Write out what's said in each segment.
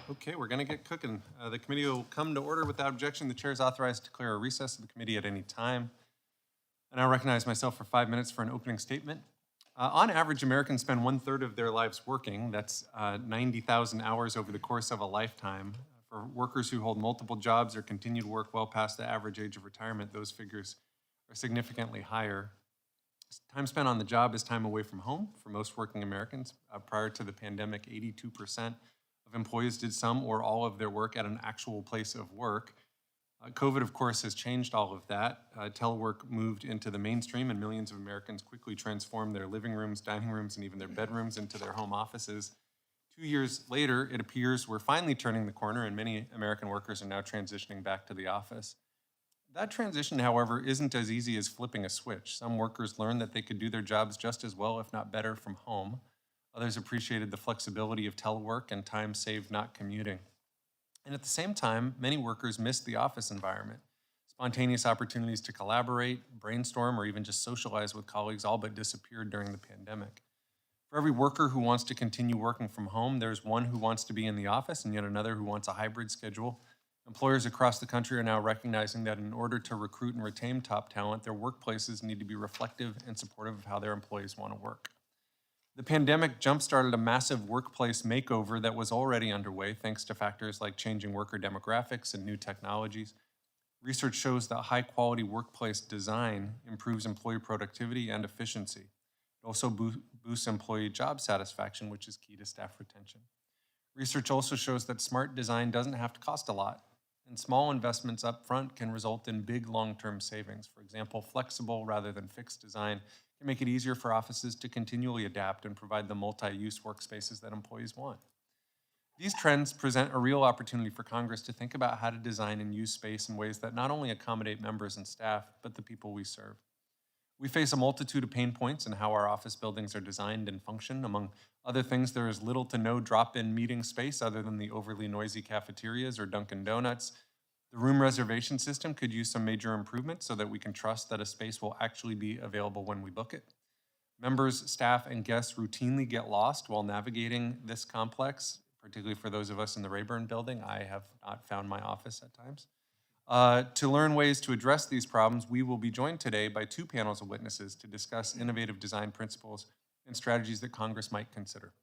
Okay, we're going to get cooking. The committee will come to order without objection. The chair is authorized to declare a recess of the committee at any time. And I recognize myself for 5 minutes for an opening statement. On average, Americans spend 1/3 of their lives working. That's 90,000 hours over the course of a lifetime. For workers who hold multiple jobs or continue to work well past the average age of retirement, those figures are significantly higher. Time spent on the job is time away from home for most working Americans. Prior to the pandemic, 82% of employees did some or all of their work at an actual place of work. COVID, of course, has changed all of that. Telework moved into the mainstream, and millions of Americans quickly transformed their living rooms, dining rooms, and even their bedrooms into their home offices. 2 years later, it appears we're finally turning the corner, and many American workers are now transitioning back to the office. That transition, however, isn't as easy as flipping a switch. Some workers learned that they could do their jobs just as well, if not better, from home. Others appreciated the flexibility of telework and time saved not commuting. And at the same time, many workers missed the office environment. Spontaneous opportunities to collaborate, brainstorm, or even just socialize with colleagues all but disappeared during the pandemic. For every worker who wants to continue working from home, there's one who wants to be in the office and yet another who wants a hybrid schedule. Employers across the country are now recognizing that in order to recruit and retain top talent, their workplaces need to be reflective and supportive of how their employees want to work. The pandemic jump-started a massive workplace makeover that was already underway thanks to factors like changing worker demographics and new technologies. Research shows that high-quality workplace design improves employee productivity and efficiency. It also boosts employee job satisfaction, which is key to staff retention. Research also shows that smart design doesn't have to cost a lot, and small investments up front can result in big long-term savings. For example, flexible rather than fixed design can make it easier for offices to continually adapt and provide the multi-use workspaces that employees want. These trends present a real opportunity for Congress to think about how to design and use space in ways that not only accommodate members and staff, but the people we serve. We face a multitude of pain points in how our office buildings are designed and function. Among other things, there is little to no drop-in meeting space other than the overly noisy cafeterias or Dunkin' Donuts. The room reservation system could use some major improvements so that we can trust that a space will actually be available when we book it. Members, staff, and guests routinely get lost while navigating this complex, particularly for those of us in the Rayburn building. I have not found my office at times. To learn ways to address these problems, we will be joined today by 2 panels of witnesses to discuss innovative design principles and strategies that Congress might consider.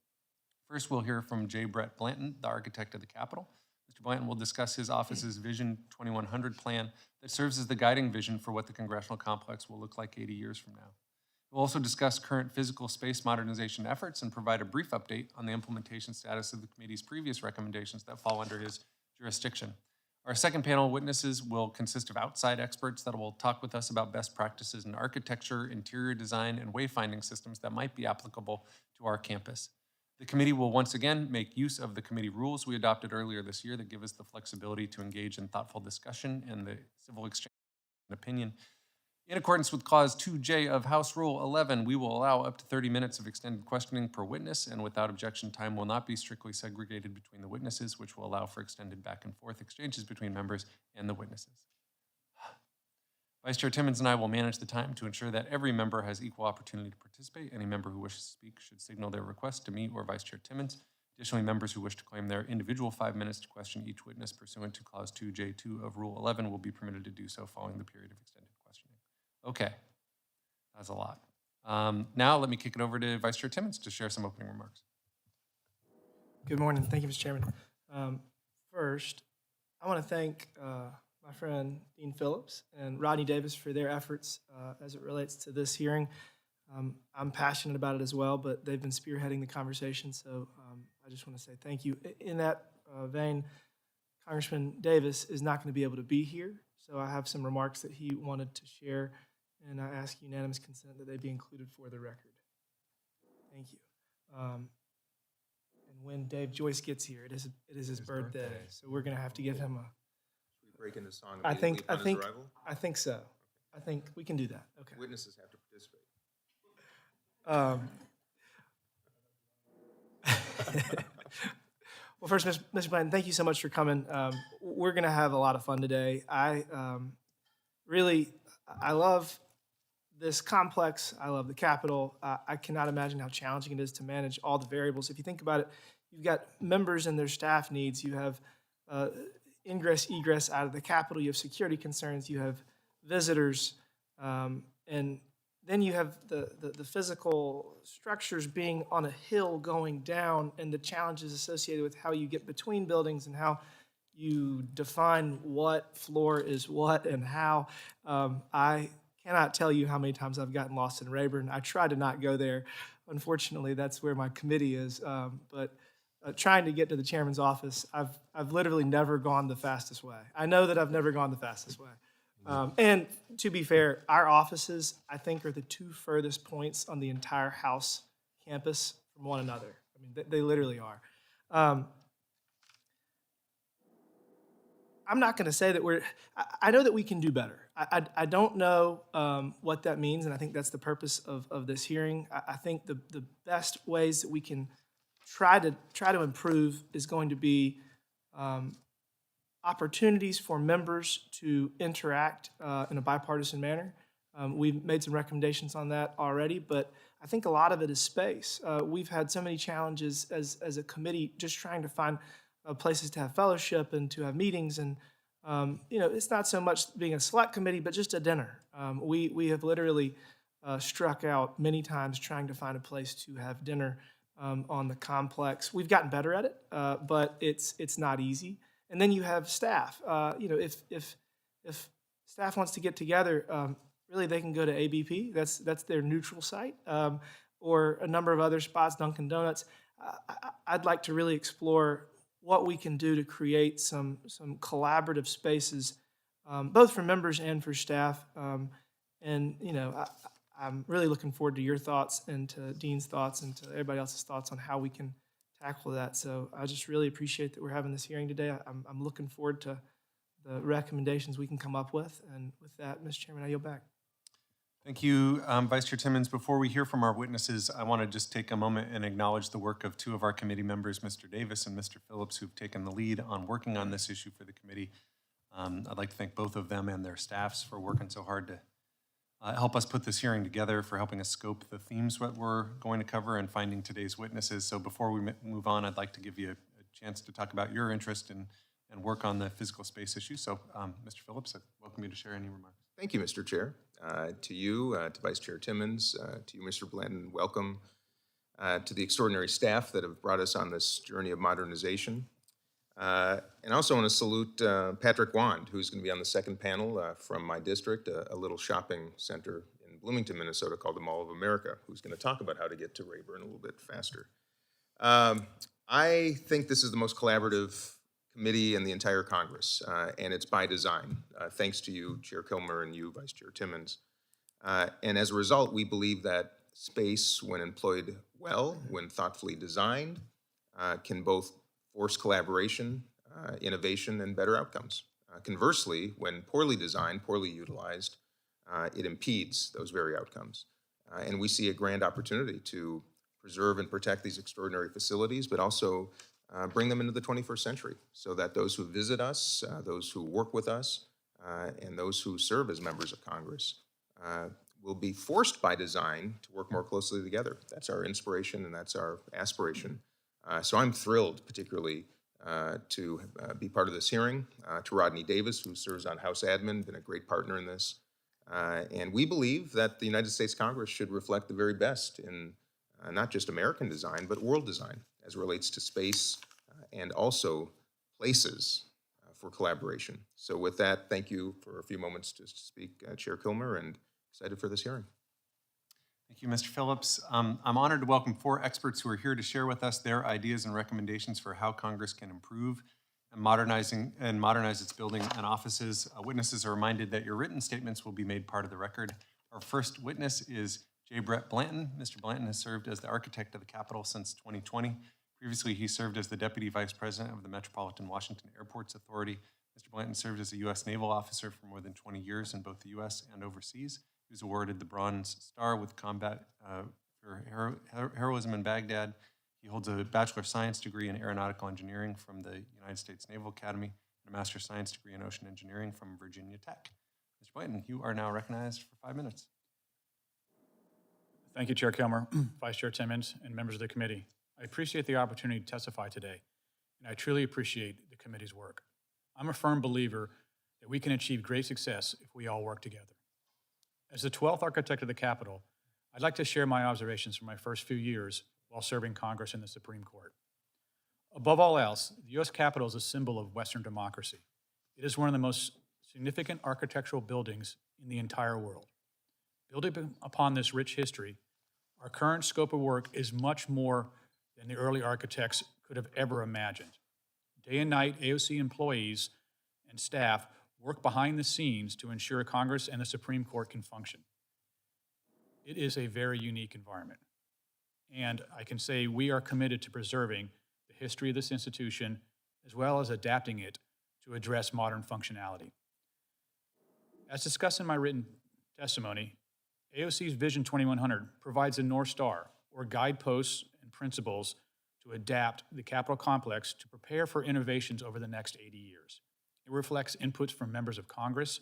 First, we'll hear from J. Brett Blanton, the architect of the Capitol. Mr. Blanton will discuss his office's Vision 2100 plan that serves as the guiding vision for what the congressional complex will look like 80 years from now. We'll also discuss current physical space modernization efforts and provide a brief update on the implementation status of the committee's previous recommendations that fall under his jurisdiction. Our second panel of witnesses will consist of outside experts that will talk with us about best practices in architecture, interior design, and wayfinding systems that might be applicable to our campus. The committee will once again make use of the committee rules we adopted earlier this year that give us the flexibility to engage in thoughtful discussion and the civil exchange of opinion. In accordance with Clause 2J of House Rule 11, we will allow up to 30 minutes of extended questioning per witness, and without objection, time will not be strictly segregated between the witnesses, which will allow for extended back and forth exchanges between members and the witnesses. Vice Chair Timmons and I will manage the time to ensure that every member has equal opportunity to participate. Any member who wishes to speak should signal their request to me or Vice Chair Timmons. Additionally, members who wish to claim their individual 5 minutes to question each witness pursuant to Clause 2J2 of Rule 11 will be permitted to do so following the period of extended questioning. Okay, that's a lot. Now let me kick it over to Vice Chair Timmons to share some opening remarks. Good morning. Thank you, Mr. Chairman. First, I want to thank my friend Dean Phillips and Rodney Davis for their efforts as it relates to this hearing. I'm passionate about it as well, but they've been spearheading the conversation, so I just want to say thank you. In that vein, Congressman Davis is not going to be able to be here, so I have some remarks that he wanted to share, and I ask unanimous consent that they be included for the record. Thank you. And when Dave Joyce gets here, it is his birthday, so we're going to have to give him a... Should we break into song I think upon his arrival? I think so. I think we can do that. Okay. Witnesses have to participate. Well, first, Mr. Blanton, thank you so much for coming. We're going to have a lot of fun today. I love this complex. I love the Capitol. I cannot imagine how challenging it is to manage all the variables. If you think about it, you've got members and their staff needs. You have ingress, egress out of the Capitol. You have security concerns. You have visitors. And then you have the physical structures being on a hill going down and the challenges associated with how you get between buildings and how you define what floor is what and how. I cannot tell you how many times I've gotten lost in Rayburn. I try to not go there. Unfortunately, that's where my committee is. But trying to get to the chairman's office, I've literally never gone the fastest way. I know that I've never gone the fastest way. And to be fair, our offices, I think, are the two furthest points on the entire House campus from one another. I mean, they literally are. I'm not going to say that I know that we can do better. I don't know what that means, and I think that's the purpose of this hearing. I think the best ways that we can try to improve is going to be opportunities for members to interact in a bipartisan manner. We've made some recommendations on that already, but I think a lot of it is space. We've had so many challenges as a committee just trying to find places to have fellowship and to have meetings. And, it's not so much being a select committee, but just a dinner. We have literally struck out many times trying to find a place to have dinner on the complex. We've gotten better at it, but it's not easy. And then you have staff. If staff wants to get together, really they can go to ABP. That's their neutral site, or a number of other spots, Dunkin' Donuts. I'd like to really explore what we can do to create some collaborative spaces, both for members and for staff. I'm really looking forward to your thoughts and to Dean's thoughts and to everybody else's thoughts on how we can tackle that. So I just really appreciate that we're having this hearing today. I'm looking forward to the recommendations we can come up with. And with that, Mr. Chairman, I yield back. Thank you, Vice Chair Timmons. Before we hear from our witnesses, I want to just take a moment and acknowledge the work of two of our committee members, Mr. Davis and Mr. Phillips, who've taken the lead on working on this issue for the committee. I'd like to thank both of them and their staffs for working so hard to help us put this hearing together, for helping us scope the themes that we're going to cover and finding today's witnesses. So before we move on, I'd like to give you a chance to talk about your interest and work on the physical space issue. So Mr. Phillips, I welcome you to share any remarks. Thank you, Mr. Chair. To you, to Vice Chair Timmons, to you, Mr. Blanton, welcome. To the extraordinary staff that have brought us on this journey of modernization. And I also want to salute Patrick Wand, who's going to be on the second panel from my district, a little shopping center in Bloomington, Minnesota called the Mall of America, who's going to talk about how to get to Rayburn a little bit faster. I think this is the most collaborative committee in the entire Congress, and it's by design, thanks to you, Chair Kilmer, and you, Vice Chair Timmons. And as a result, we believe that space, when employed well, when thoughtfully designed, can both force collaboration, innovation, and better outcomes. Conversely, when poorly designed, poorly utilized, it impedes those very outcomes. And we see a grand opportunity to preserve and protect these extraordinary facilities, but also bring them into the 21st century so that those who visit us, those who work with us, and those who serve as members of Congress will be forced by design to work more closely together. That's our inspiration and that's our aspiration. So I'm thrilled, particularly, to be part of this hearing, to Rodney Davis, who serves on House Admin, been a great partner in this. And we believe that the United States Congress should reflect the very best in not just American design, but world design as it relates to space and also places for collaboration. So with that, thank you for a few moments to speak, Chair Kilmer, and excited for this hearing. Thank you, Mr. Phillips. I'm honored to welcome 4 experts who are here to share with us their ideas and recommendations for how Congress can improve and modernize its building and offices. Witnesses are reminded that your written statements will be made part of the record. Our first witness is J. Brett Blanton. Mr. Blanton has served as the architect of the Capitol since 2020. Previously, he served as the Deputy Vice President of the Metropolitan Washington Airports Authority. Mr. Blanton served as a U.S. naval officer for more than 20 years in both the U.S. and overseas. He was awarded the Bronze Star with combat for heroism in Baghdad. He holds a Bachelor of Science degree in Aeronautical Engineering from the United States Naval Academy and a Master of Science degree in Ocean Engineering from Virginia Tech. Mr. Blanton, you are now recognized for 5 minutes. Thank you, Chair Kilmer, Vice Chair Timmons, and members of the committee. I appreciate the opportunity to testify today, and I truly appreciate the committee's work. I'm a firm believer that we can achieve great success if we all work together. As the 12th architect of the Capitol, I'd like to share my observations from my first few years while serving Congress and the Supreme Court. Above all else, the U.S. Capitol is a symbol of Western democracy. It is one of the most significant architectural buildings in the entire world. Building upon this rich history, our current scope of work is much more than the early architects could have ever imagined. Day and night, AOC employees and staff work behind the scenes to ensure Congress and the Supreme Court can function. It is a very unique environment. And I can say we are committed to preserving the history of this institution as well as adapting it to address modern functionality. As discussed in my written testimony, AOC's Vision 2100 provides a North Star, or guideposts and principles to adapt the Capitol complex to prepare for innovations over the next 80 years. It reflects inputs from members of Congress,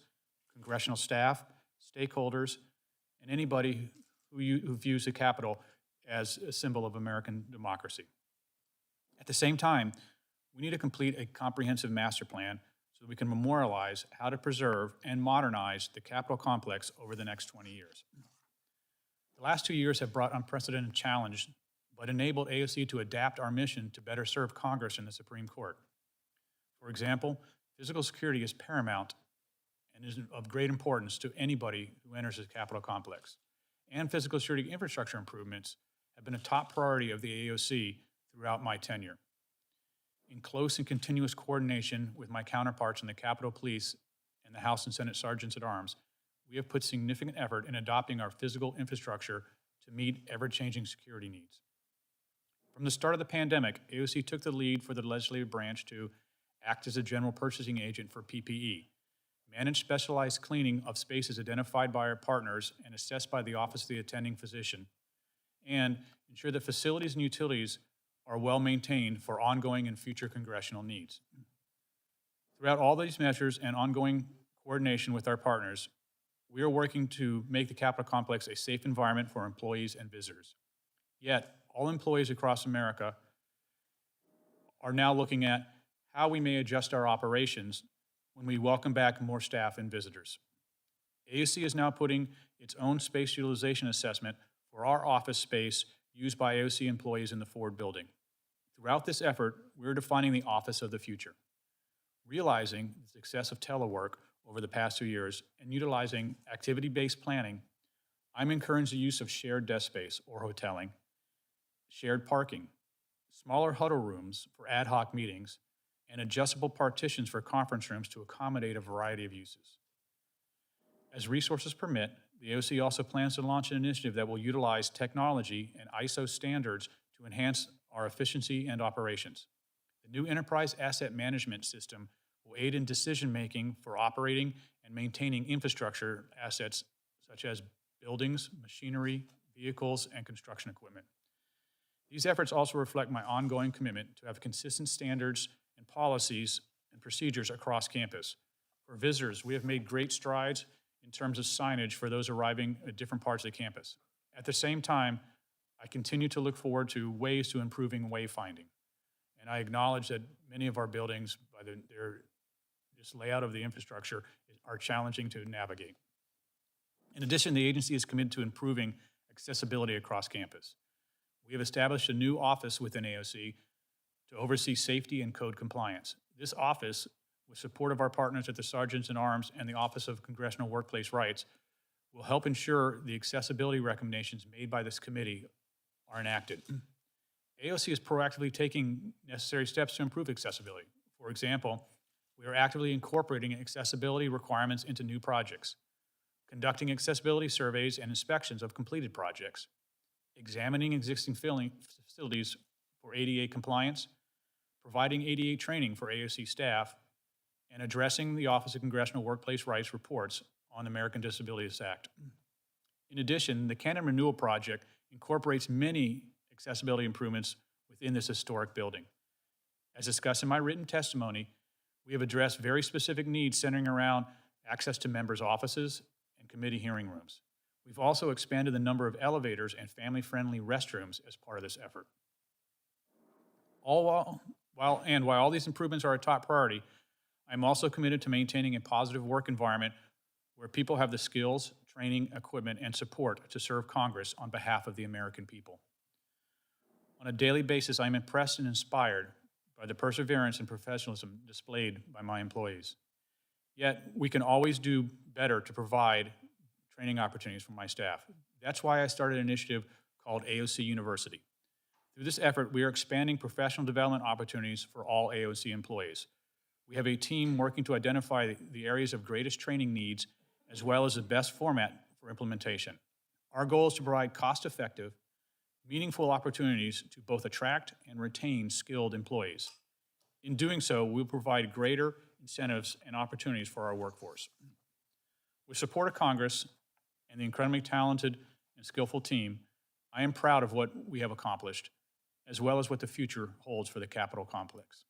congressional staff, stakeholders, and anybody who views the Capitol as a symbol of American democracy. At the same time, we need to complete a comprehensive master plan so that we can memorialize how to preserve and modernize the Capitol complex over the next 20 years. The last 2 years have brought unprecedented challenge, but enabled AOC to adapt our mission to better serve Congress and the Supreme Court. For example, physical security is paramount and is of great importance to anybody who enters the Capitol complex. And physical security infrastructure improvements have been a top priority of the AOC throughout my tenure. In close and continuous coordination with my counterparts in the Capitol Police and the House and Senate Sergeants at Arms, we have put significant effort in adopting our physical infrastructure to meet ever-changing security needs. From the start of the pandemic, AOC took the lead for the legislative branch to act as a general purchasing agent for PPE, manage specialized cleaning of spaces identified by our partners and assessed by the Office of the Attending Physician, and ensure that facilities and utilities are well maintained for ongoing and future congressional needs. Throughout all these measures and ongoing coordination with our partners, we are working to make the Capitol complex a safe environment for employees and visitors. Yet, all employees across America are now looking at how we may adjust our operations when we welcome back more staff and visitors. AOC is now putting its own space utilization assessment for our office space used by AOC employees in the Ford building. Throughout this effort, we're defining the office of the future. Realizing the success of telework over the past 2 years and utilizing activity-based planning, I'm encouraging the use of shared desk space or hoteling, shared parking, smaller huddle rooms for ad hoc meetings, and adjustable partitions for conference rooms to accommodate a variety of uses. As resources permit, the AOC also plans to launch an initiative that will utilize technology and ISO standards to enhance our efficiency and operations. The new enterprise asset management system will aid in decision-making for operating and maintaining infrastructure assets such as buildings, machinery, vehicles, and construction equipment. These efforts also reflect my ongoing commitment to have consistent standards and policies and procedures across campus. For visitors, we have made great strides in terms of signage for those arriving at different parts of the campus. At the same time, I continue to look forward to ways to improving wayfinding. And I acknowledge that many of our buildings, by their just layout of the infrastructure, are challenging to navigate. In addition, the agency is committed to improving accessibility across campus. We have established a new office within AOC to oversee safety and code compliance. This office, with support of our partners at the Sergeants in Arms and the Office of Congressional Workplace Rights, will help ensure the accessibility recommendations made by this committee are enacted. AOC is proactively taking necessary steps to improve accessibility. For example, we are actively incorporating accessibility requirements into new projects, conducting accessibility surveys and inspections of completed projects, examining existing facilities for ADA compliance, providing ADA training for AOC staff, and addressing the Office of Congressional Workplace Rights reports on the American Disabilities Act. In addition, the Canon Renewal Project incorporates many accessibility improvements within this historic building. As discussed in my written testimony, we have addressed very specific needs centering around access to members' offices and committee hearing rooms. We've also expanded the number of elevators and family-friendly restrooms as part of this effort. While all these improvements are a top priority, I'm also committed to maintaining a positive work environment where people have the skills, training, equipment, and support to serve Congress on behalf of the American people. On a daily basis, I'm impressed and inspired by the perseverance and professionalism displayed by my employees. Yet, we can always do better to provide training opportunities for my staff. That's why I started an initiative called AOC University. Through this effort, we are expanding professional development opportunities for all AOC employees. We have a team working to identify the areas of greatest training needs, as well as the best format for implementation. Our goal is to provide cost-effective, meaningful opportunities to both attract and retain skilled employees. In doing so, we'll provide greater incentives and opportunities for our workforce. With support of Congress and the incredibly talented and skillful team, I am proud of what we have accomplished, as well as what the future holds for the Capitol complex.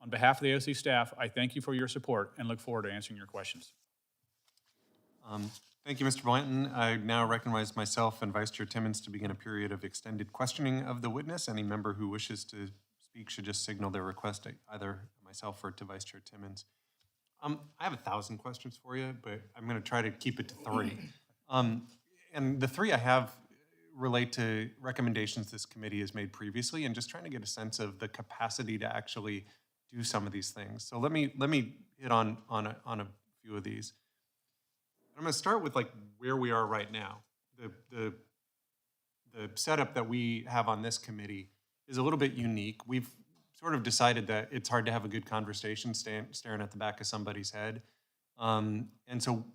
On behalf of the AOC staff, I thank you for your support and look forward to answering your questions. Thank you, Mr. Blanton. I now recognize myself and Vice Chair Timmons to begin a period of extended questioning of the witness. Any member who wishes to speak should just signal their request to either myself or to Vice Chair Timmons. I have 1,000 questions for you, but I'm going to try to keep it to 3. And the 3 I have relate to recommendations this committee has made previously, and just trying to get a sense of the capacity to actually do some of these things. So let me hit on a few of these. I'm going to start with like where we are right now. The setup that we have on this committee is a little bit unique. We've sort of decided that it's hard to have a good conversation staring at the back of somebody's head. And so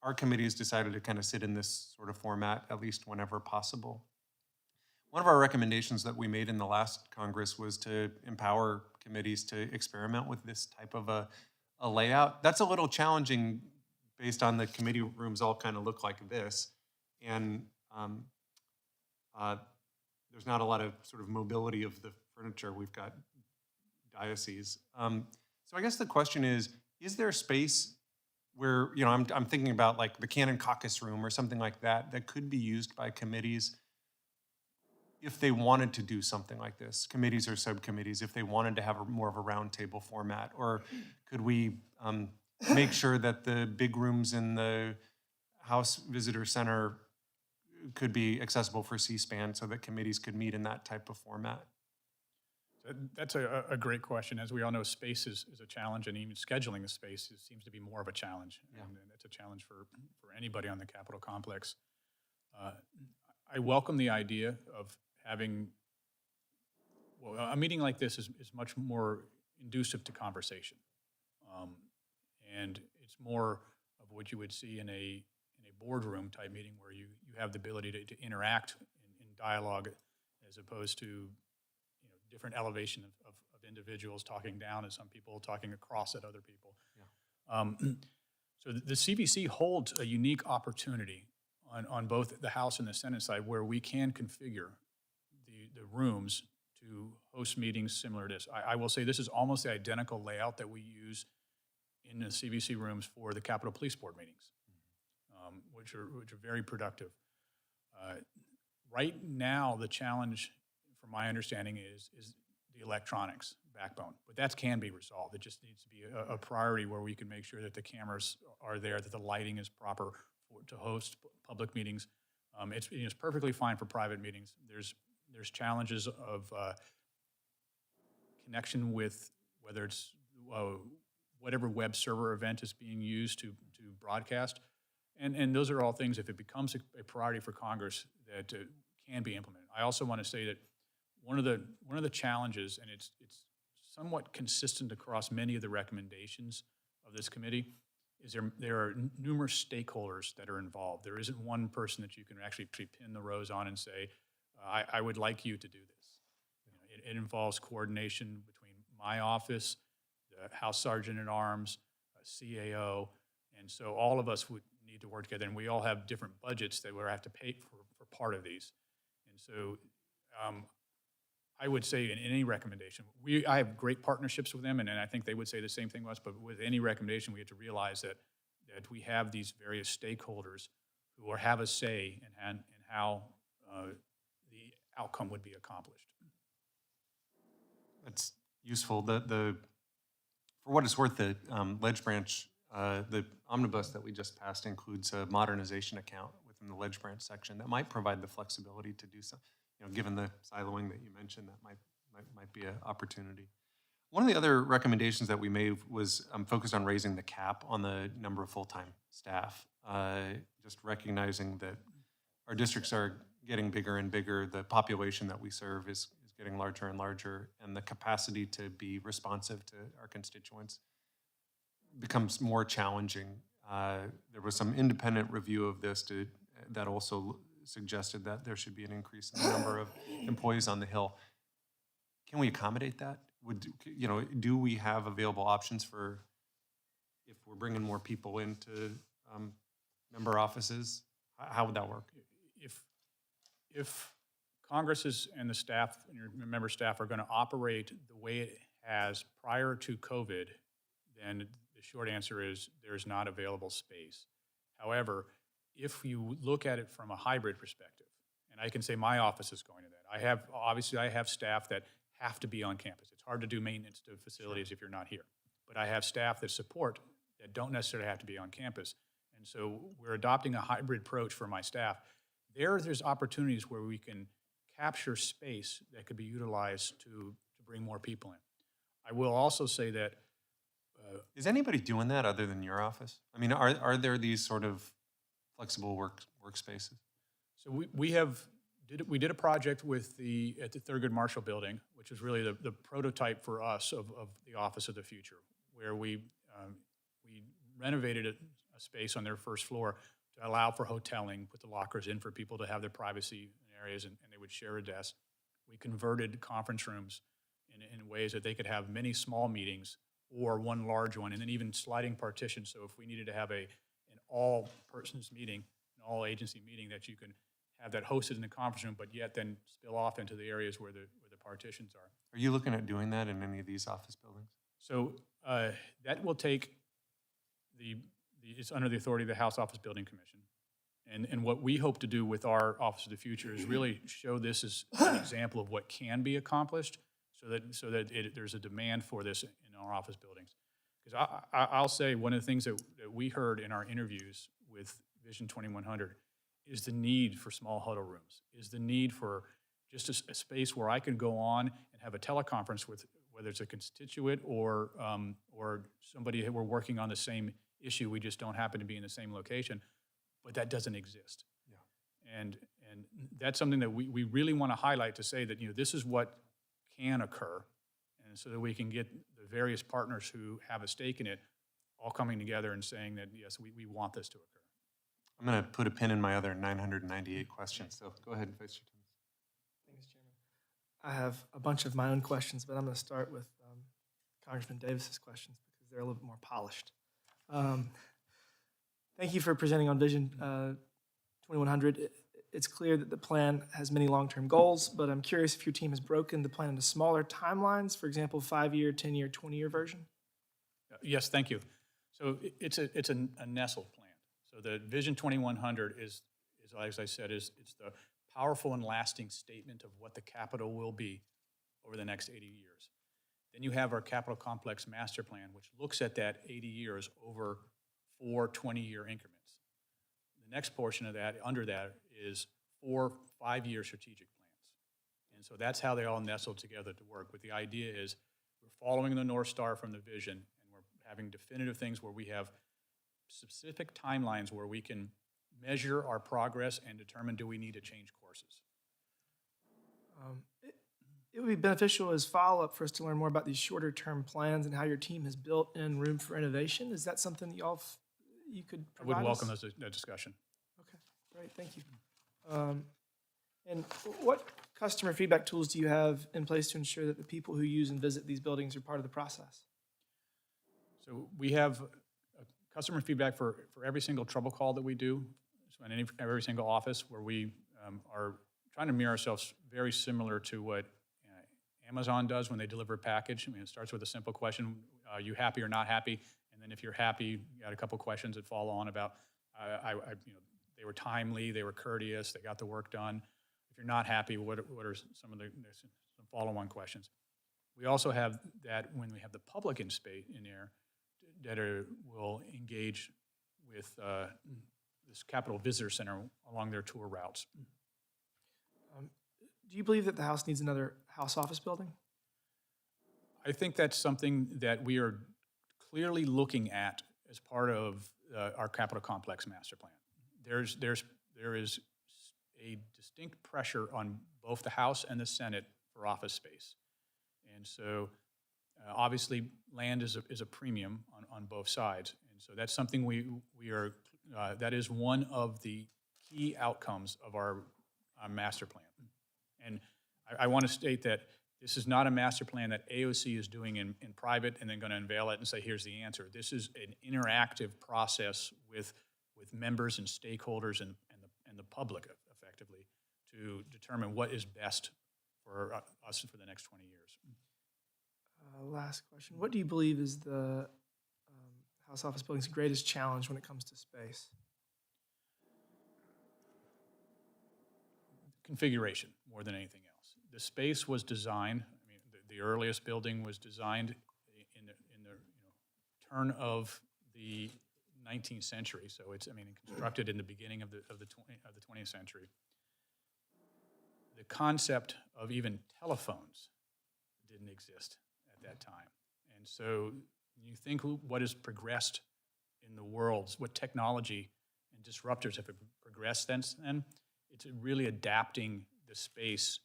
our committee has decided to kind of sit in this sort of format, at least whenever possible. One of our recommendations that we made in the last Congress was to empower committees to experiment with this type of a layout. That's a little challenging based on the committee rooms all kind of look like this. And there's not a lot of sort of mobility of the furniture. We've got dioceses. So I guess the question is there space where, you know, I'm thinking about like the Canon Caucus Room or something like that that could be used by committees if they wanted to do something like this, committees or subcommittees, if they wanted to have more of a roundtable format? Or could we make sure that the big rooms in the House Visitor Center could be accessible for C-SPAN so that committees could meet in that type of format? That's a great question. As we all know, space is a challenge, and even scheduling the space seems to be more of a challenge. Yeah. And it's a challenge for anybody on the Capitol complex. I welcome the idea of having, well, a meeting like this is much more inducive to conversation. And it's more of what you would see in a boardroom type meeting where you have the ability to interact in dialogue as opposed to different elevation of individuals talking down at some people, talking across at other people. Yeah. So the CVC holds a unique opportunity on both the House and the Senate side where we can configure the rooms to host meetings similar to this. I will say this is almost the identical layout that we use in the CVC rooms for the Capitol Police Board meetings, which are very productive. Right now, the challenge, from my understanding, is the electronics backbone, but that can be resolved. It just needs to be a priority where we can make sure that the cameras are there, that the lighting is proper to host public meetings. It's perfectly fine for private meetings. There's challenges of connection with whether it's whatever web server event is being used to broadcast, and those are all things, if it becomes a priority for Congress, that can be implemented. I also want to say that one of the challenges, and it's somewhat consistent across many of the recommendations of this committee, is there are numerous stakeholders that are involved. There isn't one person that you can actually pin the rose on and say, I would like you to do this. It involves coordination between my office, the House Sergeant at Arms, CAO, and so all of us would need to work together, and we all have different budgets that we have to pay for part of these. And so I would say in any recommendation, I have great partnerships with them, and I think they would say the same thing to us, but with any recommendation, we have to realize that we have these various stakeholders who have a say in how the outcome would be accomplished. it's useful. For what it's worth, the Ledge Branch, the omnibus that we just passed includes a modernization account within the Ledge Branch section that might provide the flexibility to do so. Given the siloing that you mentioned, that might be an opportunity. One of the other recommendations that we made was focused on raising the cap on the number of full-time staff. Just recognizing that our districts are getting bigger and bigger, the population that we serve is getting larger and larger, and the capacity to be responsive to our constituents becomes more challenging. There was some independent review of this that also suggested that there should be an increase in the number of employees on the Hill. Can we accommodate that? Do we have available options for if we're bringing more people into member offices? How would that work? If Congress and the staff and your member staff are going to operate the way it has prior to COVID, then the short answer is there's not available space. However, if you look at it from a hybrid perspective, and I can say my office is going to that. I have staff that have to be on campus. It's hard to do maintenance to facilities if you're not here. But I have staff that support that don't necessarily have to be on campus. And so we're adopting a hybrid approach for my staff. There's opportunities where we can capture space that could be utilized to bring more people in. I will also say that is anybody doing that other than your office? I mean, are there these sort of flexible workspaces? So we did a project at the Thurgood Marshall Building, which is really the prototype for us of the Office of the Future, where we renovated a space on their first floor to allow for hoteling, put the lockers in for people to have their privacy in areas, and they would share a desk. We converted conference rooms in ways that they could have many small meetings or one large one, and then even sliding partitions. So if we needed to have an all-persons meeting, an all-agency meeting, that you can have that hosted in the conference room, but yet then spill off into the areas where the partitions are. Are you looking at doing that in any of these office buildings? So that will take it's under the authority of the House Office Building Commission. And what we hope to do with our Office of the Future is really show this as an example of what can be accomplished so that there's a demand for this in our office buildings. Because I'll say one of the things that we heard in our interviews with Vision 2100 is the need for small huddle rooms, is the need for just a space where I can go on and have a teleconference with, whether it's a constituent or somebody that we're working on the same issue, we just don't happen to be in the same location, but that doesn't exist. Yeah. And that's something that we really want to highlight to say that, this is what can occur, and so that we can get the various partners who have a stake in it all coming together and saying that, yes, we want this to occur. I'm going to put a pin in my other 998 questions, so go ahead, Vice Chair Timmons. Thanks, Chairman. I have a bunch of my own questions, but I'm going to start with Congressman Davis's questions because they're a little bit more polished. Thank you for presenting on Vision 2100. It's clear that the plan has many long-term goals, but I'm curious if your team has broken the plan into smaller timelines, for example, 5-year, 10-year, 20-year version? Yes, thank you. So it's a nestled plan. So the Vision 2100 is as I said, it's the powerful and lasting statement of what the Capitol will be over the next 80 years. Then you have our Capitol Complex Master Plan, which looks at that 80 years over 4 20-year increments. The next portion of that, under that, is 4 5-year strategic plans. And so that's how they all nestle together to work. But the idea is we're following the North Star from the vision, and we're having definitive things where we have specific timelines where we can measure our progress and determine, do we need to change courses? It would be beneficial as follow-up for us to learn more about these shorter-term plans and how your team has built in room for innovation. Is that something that you could provide I would us? welcome that discussion. Okay, great, thank you. And what customer feedback tools do you have in place to ensure that the people who use and visit these buildings are part of the process? So we have customer feedback for every single trouble call that we do, so in every single office, where we are trying to mirror ourselves very similar to what Amazon does when they deliver a package. I mean, it starts with a simple question: are you happy or not happy? And then if you're happy, you got a couple questions that follow on about, they were timely, they were courteous, they got the work done. If you're not happy, what are some of some follow-on questions? We also have that when we have the public in space in there that will engage with this Capitol Visitor Center along their tour routes. Do you believe that the House needs another House office building? I think that's something that we are clearly looking at as part of our Capitol Complex master plan. There is a distinct pressure on both the House and the Senate for office space. And so obviously land is a premium on both sides. And so that's something we are, that is one of the key outcomes of our master plan. And I want to state that this is not a master plan that AOC is doing in private and then going to unveil it and say, here's the answer. This is an interactive process with members and stakeholders and the public, effectively, to determine what is best for us for the next 20 years. Last question. What do you believe is the House office building's greatest challenge when it comes to space? Configuration, more than anything else. The space was designed, I mean, the earliest building was designed in the turn of the 19th century, so it's, I mean, constructed in the beginning of the 20th century. The concept of even telephones didn't exist at that time. And so you think what has progressed in the world, what technology and disruptors have progressed since then, it's really adapting the space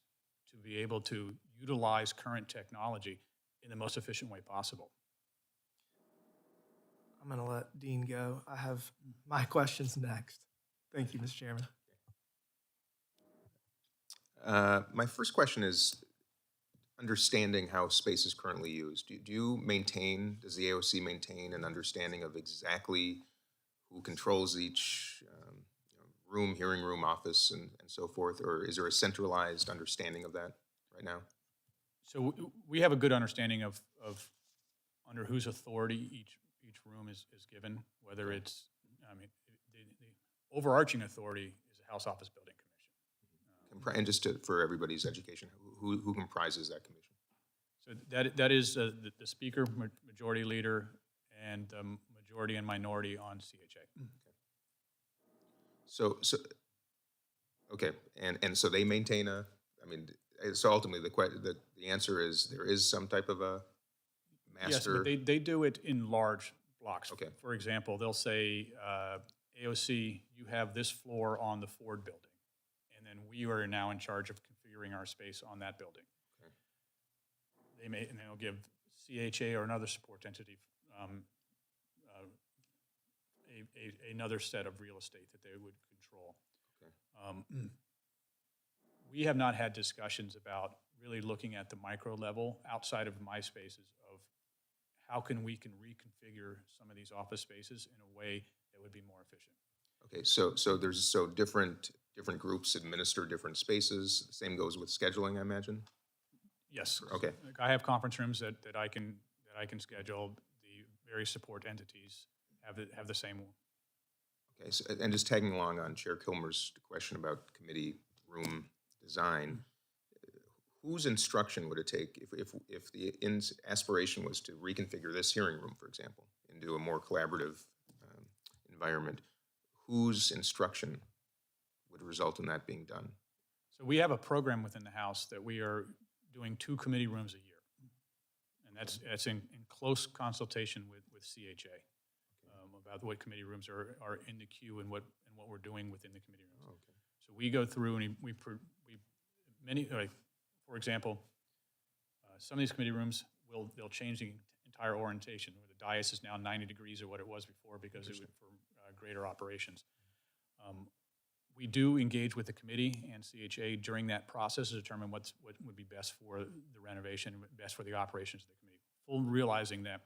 to be able to utilize current technology in the most efficient way possible. I'm going to let Dean go. I have my questions next. Thank you, Mr. Chairman. My first question is understanding how space is currently used. Does the AOC maintain an understanding of exactly who controls each room, hearing room, office, and so forth, or is there a centralized understanding of that right now? So we have a good understanding of under whose authority each room is given, whether it's, I mean, the overarching authority is the House Office Building Commission. And just for everybody's education, who comprises that commission? So that is the Speaker, Majority Leader, and Majority and Minority on CHA. So okay, and so they maintain so ultimately the answer is there is some type of a master. Yes, but they do it in large blocks. Okay. For example, they'll say, AOC, you have this floor on the Ford building, and then we are now in charge of configuring our space on that building. Okay. And they'll give CHA or another support entity another set of real estate that they would control. Okay. We have not had discussions about really looking at the micro level outside of my spaces of how we can reconfigure some of these office spaces in a way that would be more efficient. Okay, so different groups administer different spaces. The same goes with scheduling, I imagine. Yes. Okay. Like I have conference rooms that I can schedule. The various support entities have the same one. Okay, so, and just tagging along on Chair Kilmer's question about committee room design, whose instruction would it take if the aspiration was to reconfigure this hearing room, for example, into a more collaborative environment? Whose instruction would result in that being done? So we have a program within the House that we are doing 2 committee rooms a year, and that's in close consultation with CHA about what committee rooms are in the queue and what we're doing within the committee rooms. Oh, okay. So we go through and for example, some of these committee rooms they'll change the entire orientation, where the dais is now 90 degrees or what it was before because it was for greater operations. We do engage with the committee and CHA during that process to determine what would be best for the renovation, best for the operations of the committee. Full realizing that,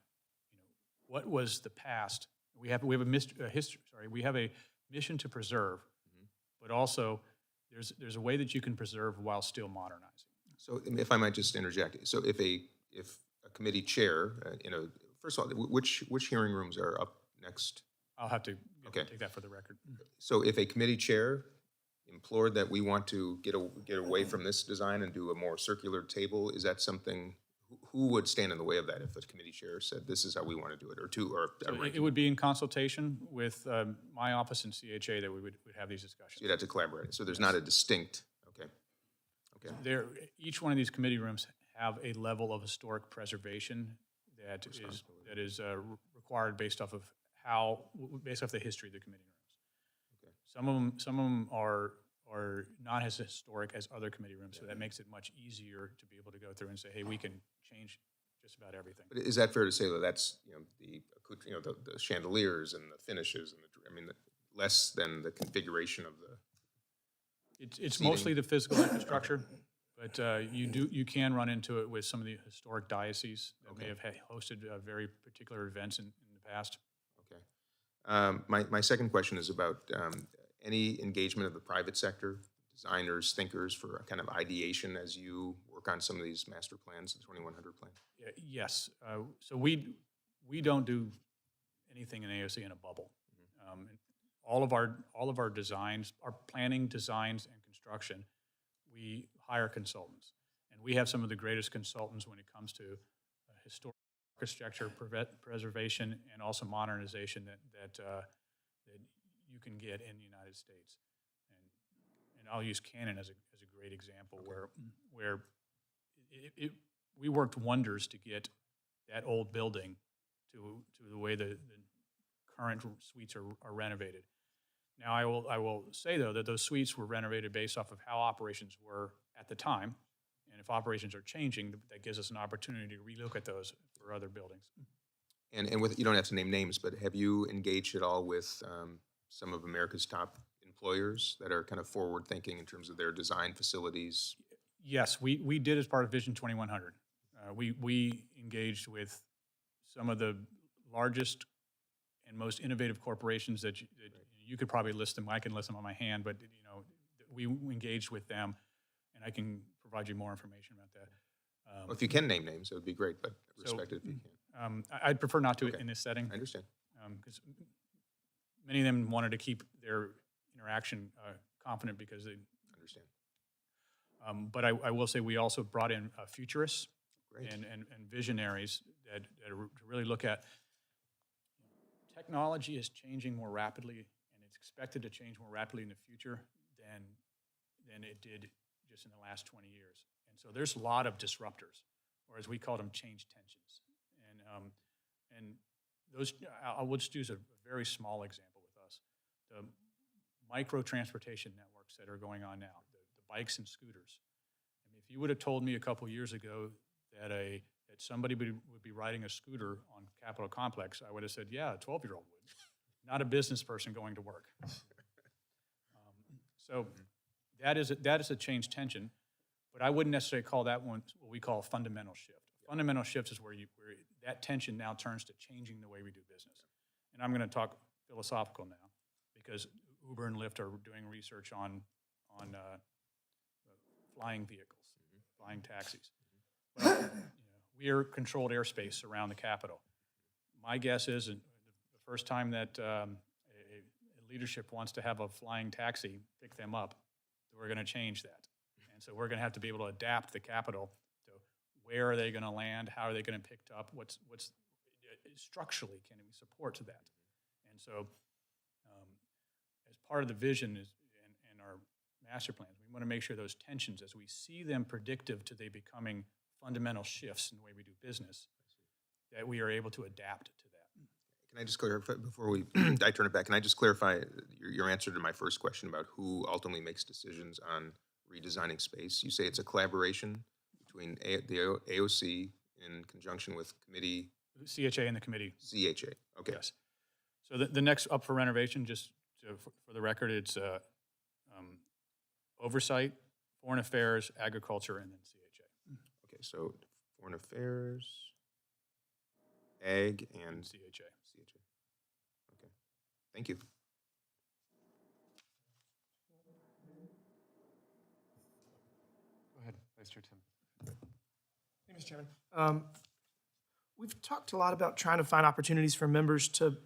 what was the past? We have a history. Sorry, we have a mission to preserve, but also there's a way that you can preserve while still modernizing. So, if I might just interject, so if a committee chair, first of all, which hearing rooms are up next? I'll have to take that for the record. So if a committee chair implored that we want to get away from this design and do a more circular table, is that something, who would stand in the way of that if a committee chair said, this is how we want to do it, or two, or a So it ranking? would be in consultation with my office and CHA that we would have these discussions. You'd have to collaborate. So there's not a distinct, okay. Okay. Each one of these committee rooms have a level of historic preservation that is required based off of the history of the committee rooms. Okay. Some of them are not as historic as other committee rooms, so that makes it much easier to be able to go through and say, hey, we can change just about everything. But is that fair to say that that's, the chandeliers and the finishes and less than the configuration of the, It's seating. mostly the physical infrastructure, but you can run into it with some of the historic dioceses that may have hosted very particular events in the past. okay. My second question is about any engagement of the private sector, designers, thinkers, for a kind of ideation as you work on some of these master plans, the 2100 plan? Yes. So we don't do anything in AOC in a bubble. And all of our designs, our planning, designs, and construction, we hire consultants, and we have some of the greatest consultants when it comes to historic architecture, preservation, and also modernization that you can get in the United States. And I'll use Canon as a great example, where we worked wonders to get that old building to the way the current suites are renovated. Now, I will say, though, that those suites were renovated based off of how operations were at the time, and if operations are changing, that gives us an opportunity to relook at those for other buildings. And with, you don't have to name names, but have you engaged at all with some of America's top employers that are kind of forward-thinking in terms of their design facilities? Yes, we did as part of Vision 2100. We engaged with some of the largest and most innovative corporations that you could probably list them. I can list them on my hand, but we engaged with them, and I can provide you more information about that. Well, if you can name names, it would be great, but respect it if you can. I'd prefer not to in this setting. I understand. Because many of them wanted to keep their interaction confident because they Understand. but I will say we also brought in futurists Great. and visionaries that really look at technology is changing more rapidly, and it's expected to change more rapidly in the future than it did just in the last 20 years. And so there's a lot of disruptors, or as we call them, change tensions. And those, I'll just use a very small example with us. The micro transportation networks that are going on now, the bikes and scooters. I mean, if you would have told me a couple years ago that somebody would be riding a scooter on Capitol Complex, I would have said, yeah, a 12-year-old would. Not a business person going to work. So that is a change tension, but I wouldn't necessarily call that one what we call a fundamental shift. A fundamental shift is where that tension now turns to changing the way we do business. And I'm going to talk philosophical now, because Uber and Lyft are doing research on flying vehicles, flying taxis. Well, we are controlled airspace around the Capitol. My guess is the first time that a leadership wants to have a flying taxi pick them up, we're going to change that. And so we're going to have to be able to adapt the Capitol to where are they going to land, how are they going to pick up, what's structurally can we support to that. And so as part of the vision and our master plans, we want to make sure those tensions, as we see them predictive to they becoming fundamental shifts in the way we do business, that we are able to adapt to that. Can I just clarify, before I turn it back, can I just clarify your answer to my first question about who ultimately makes decisions on redesigning space? You say it's a collaboration between the AOC in conjunction with committee? CHA and the committee. CHA, okay. Yes. So the next up for renovation, just for the record, it's oversight, foreign affairs, agriculture, and then CHA. Okay, so foreign affairs, ag, and CHA. CHA. Okay, thank you. Go ahead, Vice Chair Tim. Thank you, Mr. Chairman. We've talked a lot about trying to find opportunities for members to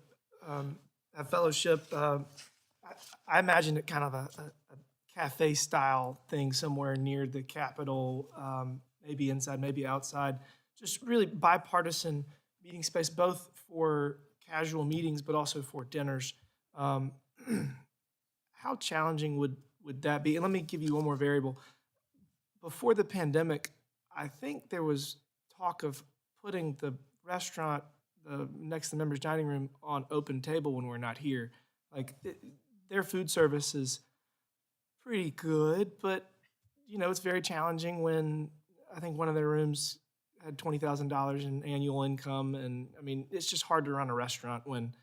have fellowship. I imagine it kind of a cafe-style thing somewhere near the Capitol, maybe inside, maybe outside. just really bipartisan meeting space, both for casual meetings, but also for dinners. Um, how challenging would that be? And let me give you one more variable. Before the pandemic, I think there was talk of putting the restaurant next to the members' dining room on open table when we're not here. Like their food service is pretty good, but it's very challenging when I think one of their rooms had $20,000 in annual income, and I mean it's just hard to run a restaurant when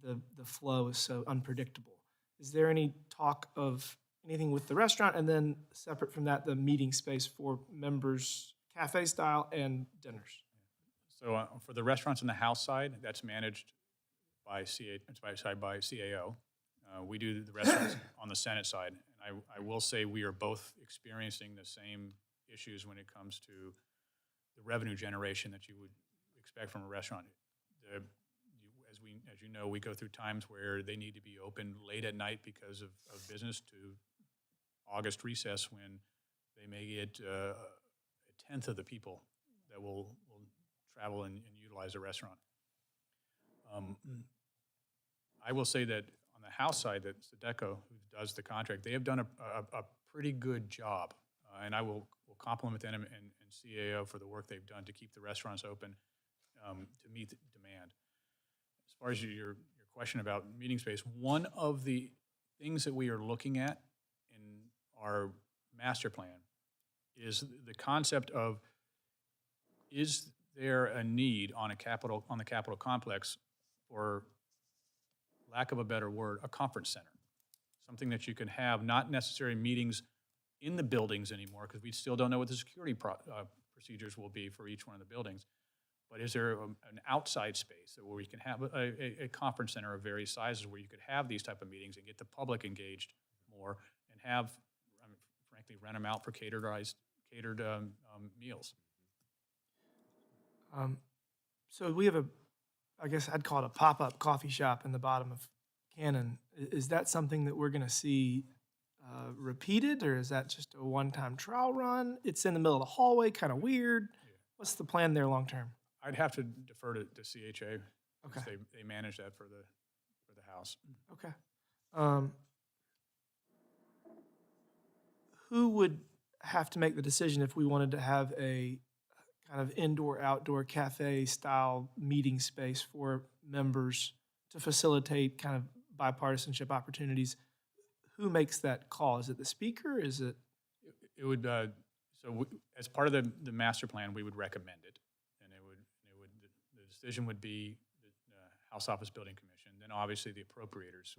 the flow is so unpredictable. Is there any talk of anything with the restaurant, and then separate from that, the meeting space for members, cafe style and dinners? So for the restaurants on the House side, that's managed by by CAO. We do the restaurants on the Senate side. And I will say we are both experiencing the same issues when it comes to the revenue generation that you would expect from a restaurant. As you know, we go through times where they need to be open late at night because of business, to August recess when they may get a tenth of the people that will travel and utilize a restaurant. I will say that on the House side, that Sedeco, who does the contract, they have done a pretty good job, and I will compliment them and CAO for the work they've done to keep the restaurants open to meet the demand. As far as your question about meeting space, one of the things that we are looking at in our master plan is the concept of, is there a need on the Capitol complex for, lack of a better word, a conference center? Something that you can have, not necessarily meetings in the buildings anymore, because we still don't know what the security procedures will be for each one of the buildings. But is there an outside space where we can have a conference center of various sizes where you could have these type of meetings and get the public engaged more, and have, frankly, rent them out for catered meals? So we have I guess I'd call it a pop-up coffee shop in the bottom of Cannon. Is that something that we're going to see repeated, or is that just a one-time trial run? It's in the middle of the hallway, kind of weird. Yeah. What's the plan there long-term? I'd have to defer to CHA. Okay. Because they manage that for the House. Okay. Who would have to make the decision if we wanted to have a kind of indoor-outdoor cafe-style meeting space for members to facilitate kind of bipartisanship opportunities? Who makes that call? Is it the speaker? Is it? It would, as part of the master plan, we would recommend it. And the decision would be the House Office Building Commission. Then obviously the appropriators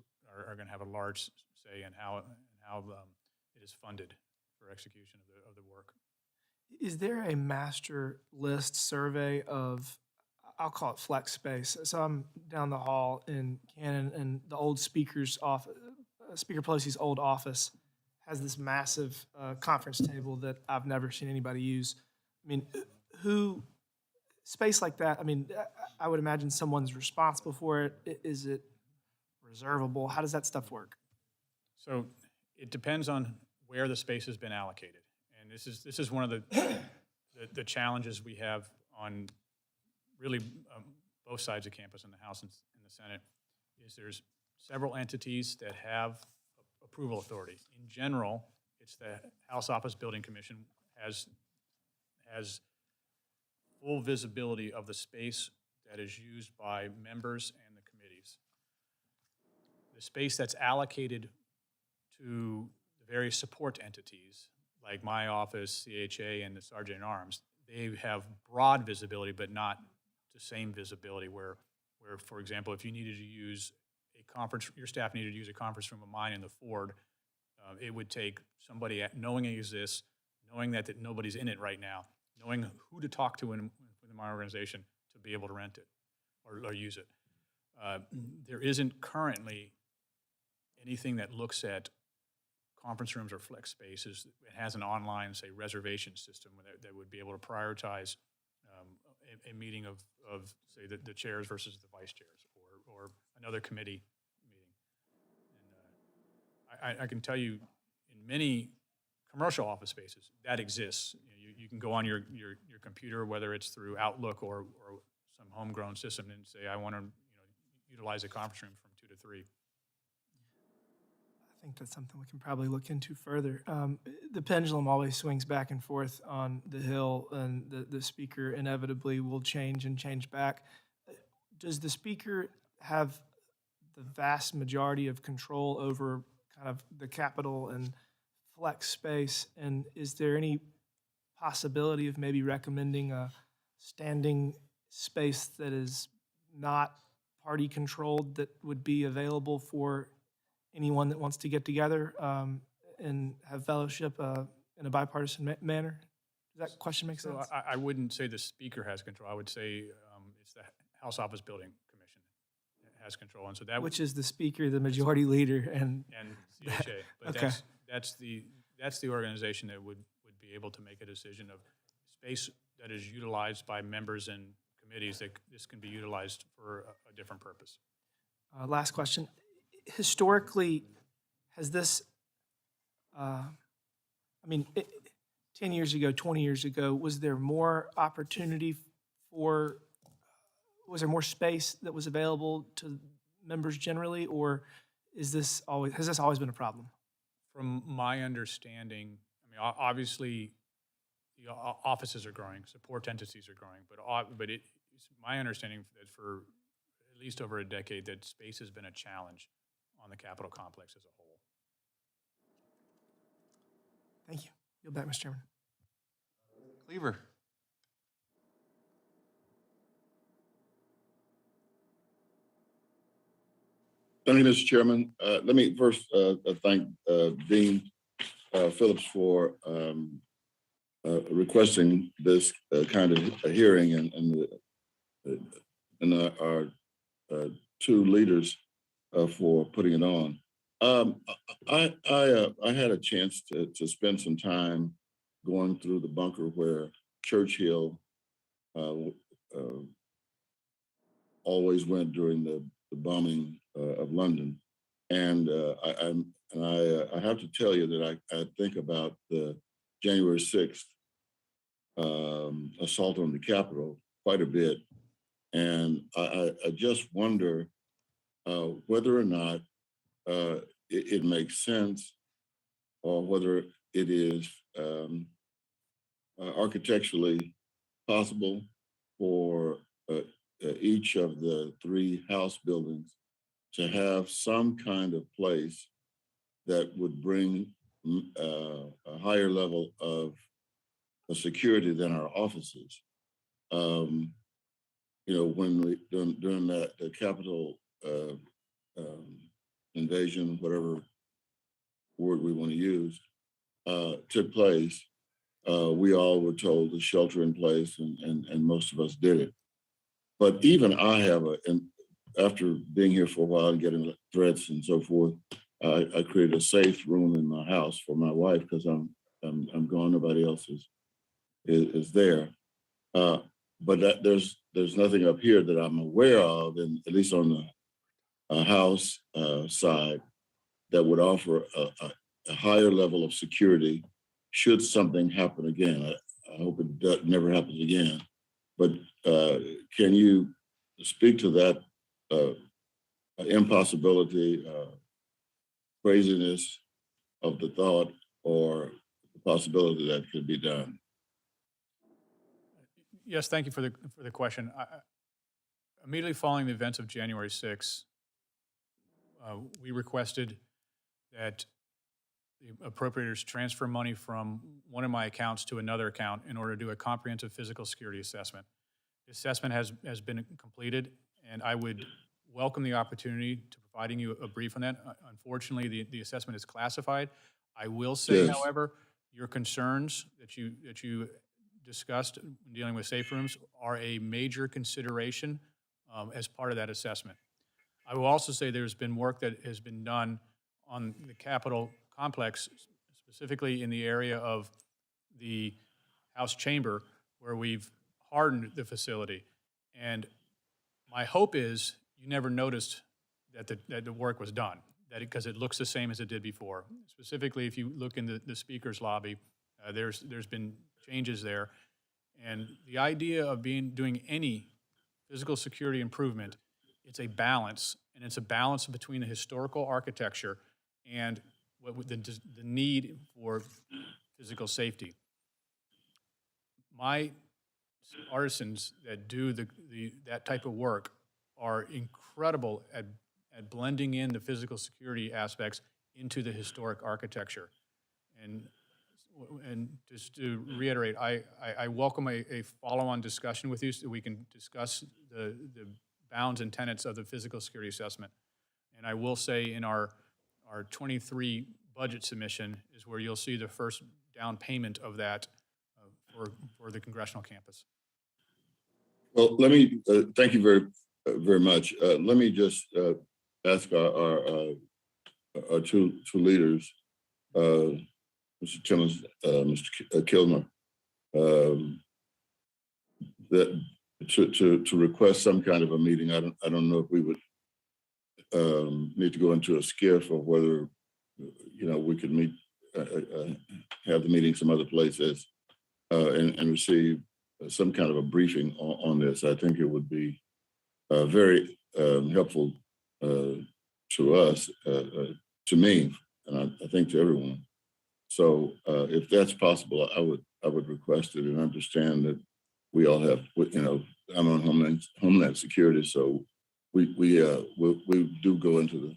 are going to have a large say in how it is funded for execution of the work. Is there a master list survey of, I'll call it flex space? So I'm down the hall in Cannon, and the old speaker's office, Speaker Pelosi's old office, has this massive conference table that I've never seen anybody use. I mean, space like that, I mean, I would imagine someone's responsible for it. Is it reservable? How does that stuff work? So it depends on where the space has been allocated. And this is one of the challenges we have on really both sides of campus, in the House and in the Senate, is there's several entities that have approval authority. In general, it's the House Office Building Commission has full visibility of the space that is used by members and the committees. The space that's allocated to the various support entities, like my office, CHA, and the Sergeant at Arms, they have broad visibility, but not the same visibility where, for example, if you needed to use a conference, your staff needed to use a conference room of mine in the Ford, it would take somebody knowing it exists, knowing that nobody's in it right now, knowing who to talk to within my organization to be able to rent it or use it. There isn't currently anything that looks at conference rooms or flex spaces. It has an online, say, reservation system that would be able to prioritize a meeting of say, the chairs versus the vice chairs, or another committee meeting. And I can tell you, in many commercial office spaces. That exists. You can go on your computer, whether it's through Outlook or some homegrown system, and say, I want to utilize a conference room from 2 to 3. I think that's something we can probably look into further. The pendulum always swings back and forth on the Hill, and the speaker inevitably will change and change back. Does the speaker have the vast majority of control over kind of the Capitol and flex space? And is there any possibility of maybe recommending a standing space that is not party controlled that would be available for anyone that wants to get together and have fellowship in a bipartisan manner? Does that question make sense? So I wouldn't say the speaker has control. I would say it's the House Office Building Commission that has control, and so that Which is the speaker, the majority leader, and CHA. But Okay. that's the organization that would be able to make a decision of space that is utilized by members and committees, that this can be utilized for a different purpose. last question. Historically, has this, 10 years ago, 20 years ago, was there more opportunity was there more space that was available to members generally, or has this always been a problem? From my understanding, obviously, the offices are growing, support entities are growing, but it's my understanding that for at least over a decade, that space has been a challenge on the Capitol complex as a whole. Thank you. Yield back, Mr. Chairman. Cleaver. Thank you, Mr. Chairman. Let me first thank Dean Phillips for requesting this kind of a hearing, and our two leaders for putting it on. I had a chance to spend some time going through the bunker where Churchill always went during the bombing of London, and I have to tell you that I think about the January 6th assault on the Capitol quite a bit, and I just wonder whether or not it makes sense, or whether it is architecturally possible for each of the three House buildings to have some kind of place that would bring a higher level of security than our offices. When we during the Capitol invasion, whatever word we want to use, took place, we all were told to shelter in place, and most of us did it. But even I have after being here for a while and getting threats and so forth, I created a safe room in my house for my wife, because I'm gone, nobody else is there. But there's nothing up here that I'm aware of, and at least on the House side, that would offer a higher level of security should something happen again. I hope it never happens again. But can you speak to that impossibility, craziness of the thought, or the possibility that could be done? Yes, thank you for the question. Immediately following the events of January 6th, we requested that the appropriators transfer money from one of my accounts to another account in order to do a comprehensive physical security assessment. The assessment has been completed, and I would welcome the opportunity to providing you a brief on that. Unfortunately, the assessment is classified. I will say, Yes. however, your concerns that you discussed in dealing with safe rooms are a major consideration as part of that assessment. I will also say there's been work that has been done on the Capitol complex, specifically in the area of the House chamber, where we've hardened the facility. And my hope is you never noticed that the work was done. because it looks the same as it did before. Specifically, if you look in the speaker's lobby, there's been changes there. And the idea of doing any physical security improvement, it's a balance, and it's a balance between the historical architecture and the need for physical safety. My artisans that do that type of work are incredible at blending in the physical security aspects into the historic architecture. And just to reiterate, I welcome a follow-on discussion with you so that we can discuss the bounds and tenets of the physical security assessment. And I will say in our 23 budget submission is where you'll see the first down payment of that for the congressional campus. Well, let me thank you very much. Let me just ask our two leaders, Mr. Timmons, Mr. Kilmer, that to request some kind of a meeting. I don't know if we would need to go into a skiff or whether we could meet, have the meeting some other places, and receive some kind of a briefing on this. I think it would be very helpful to us, to me, and I think to everyone. So if that's possible, I would request it and understand that we all have, I'm on Homeland Security, so we do go into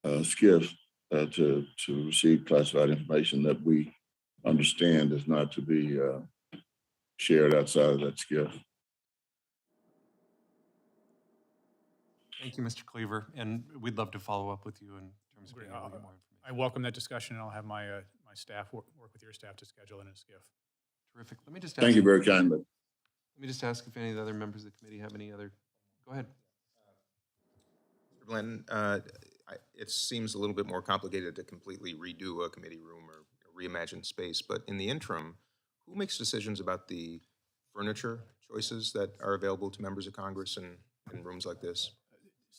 the skiff to receive classified information that we understand is not to be shared outside of that skiff. Thank you, Mr. Cleaver, and we'd love to follow up with you in terms of being able to get more information. I welcome that discussion, and I'll have my my staff work with your staff to schedule in a skiff. Terrific. Let me just Thank you very kindly. Let me just ask if any of the other members of the committee have any other. Go ahead. Mr. Blanton, it seems a little bit more complicated to completely redo a committee room or reimagine space, but in the interim, who makes decisions about the furniture choices that are available to members of Congress in rooms like this?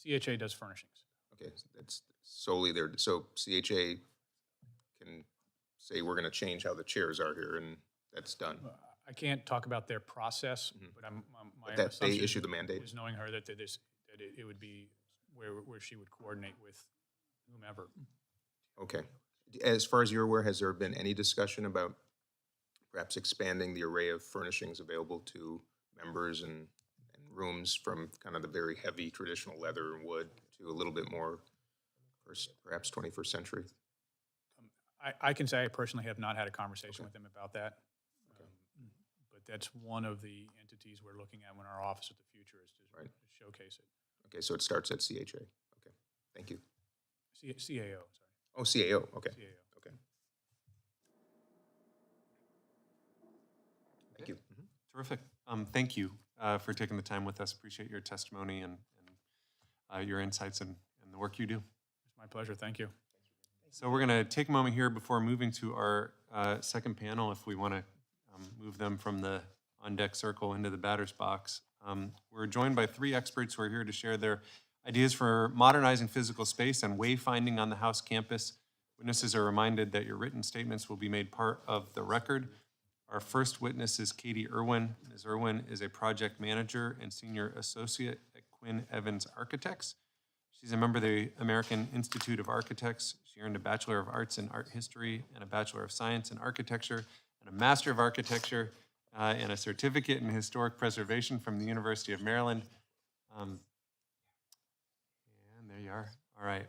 CHA does furnishings. Okay, so that's solely there. So CHA can say we're going to change how the chairs are here, and that's done. I can't talk about their process, but my But that they assumption issue the mandate. is knowing her that it would be where she would coordinate with whomever. Okay. As far as you're aware, has there been any discussion about perhaps expanding the array of furnishings available to members and rooms from kind of the very heavy traditional leather and wood to a little bit more, perhaps 21st century? I can say I personally have not had a conversation with them about that. But that's one of the entities we're looking at when our Office of the Future is to showcase it. Okay, so it starts at CHA. Okay, thank you. CAO, sorry. Oh, CAO, okay. CAO. Okay. Thank you. Terrific. Thank you for taking the time with us. Appreciate your testimony and your insights and the work you do. It's my pleasure. Thank you. So we're going to take a moment here before moving to our second panel, if we want to move them from the on-deck circle into the batter's box. We're joined by three experts who are here to share their ideas for modernizing physical space and wayfinding on the House campus. Witnesses are reminded that your written statements will be made part of the record. Our first witness is Katie Irwin. Ms. Irwin is a project manager and senior associate at Quinn Evans Architects. She's a member of the American Institute of Architects. She earned a Bachelor of Arts in Art History and a Bachelor of Science in Architecture and a Master of Architecture and a certificate in Historic Preservation from the University of Maryland. And there you are. All right.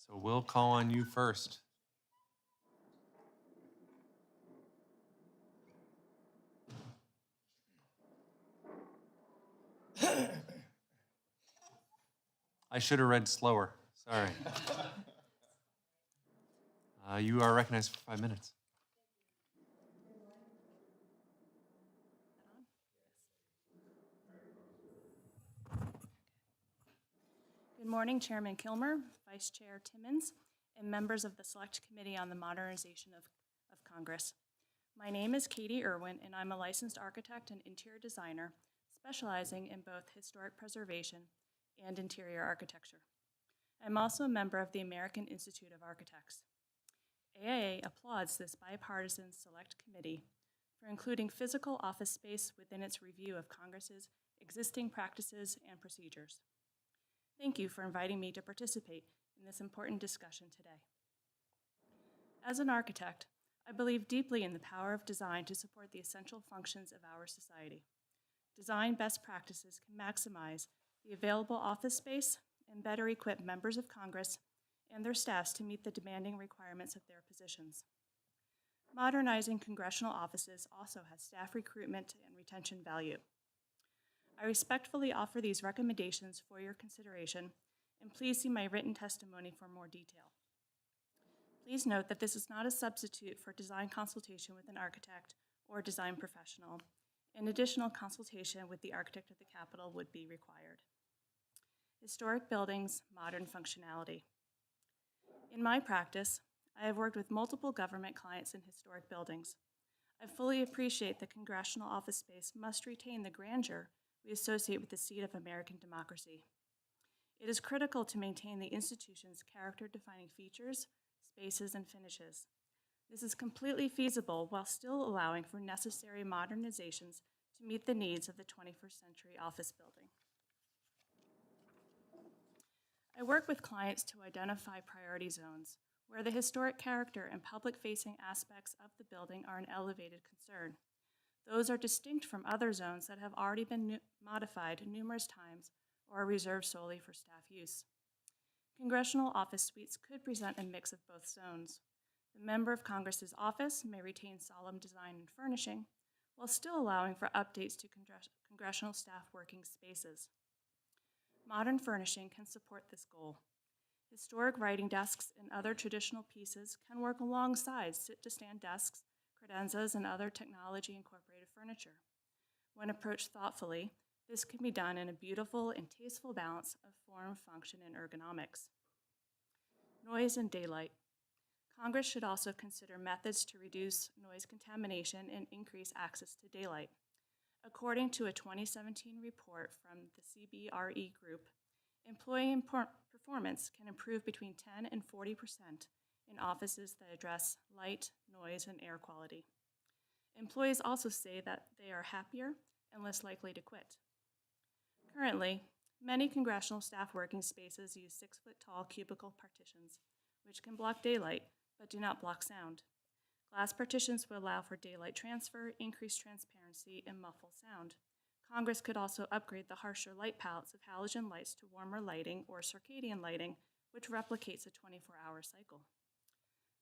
So we'll call on you first. I should have read slower. Sorry. You are recognized for 5 minutes. Good morning, Chairman Kilmer, Vice Chair Timmons, and members of the Select Committee on the Modernization of Congress. My name is Katie Irwin, and I'm a licensed architect and interior designer specializing in both historic preservation and interior architecture. I'm also a member of the American Institute of Architects. AIA applauds this bipartisan select committee for including physical office space within its review of Congress's existing practices and procedures. Thank you for inviting me to participate in this important discussion today. As an architect, I believe deeply in the power of design to support the essential functions of our society. Design best practices can maximize the available office space and better equip members of Congress and their staffs to meet the demanding requirements of their positions. Modernizing congressional offices also has staff recruitment and retention value. I respectfully offer these recommendations for your consideration, and please see my written testimony for more detail. Please note that this is not a substitute for design consultation with an architect or design professional. An additional consultation with the architect of the Capitol would be required. Historic buildings, modern functionality. In my practice, I have worked with multiple government clients in historic buildings. I fully appreciate that congressional office space must retain the grandeur we associate with the seat of American democracy. It is critical to maintain the institution's character-defining features, spaces, and finishes. This is completely feasible while still allowing for necessary modernizations to meet the needs of the 21st century office building. I work with clients to identify priority zones where the historic character and public-facing aspects of the building are an elevated concern. Those are distinct from other zones that have already been modified numerous times or are reserved solely for staff use. Congressional office suites could present a mix of both zones. The member of Congress's office may retain solemn design and furnishing, while still allowing for updates to congressional staff working spaces. Modern furnishing can support this goal. Historic writing desks and other traditional pieces can work alongside sit-to-stand desks, credenzas, and other technology-incorporated furniture. When approached thoughtfully, this can be done in a beautiful and tasteful balance of form, function, and ergonomics. Noise and daylight. Congress should also consider methods to reduce noise contamination and increase access to daylight. According to a 2017 report from the CBRE Group, employee performance can improve between 10 and 40% in offices that address light, noise, and air quality. Employees also say that they are happier and less likely to quit. Currently, many congressional staff working spaces use 6-foot-tall cubicle partitions, which can block daylight but do not block sound. Glass partitions will allow for daylight transfer, increased transparency, and muffle sound. Congress could also upgrade the harsher light palettes of halogen lights to warmer lighting or circadian lighting, which replicates a 24-hour cycle.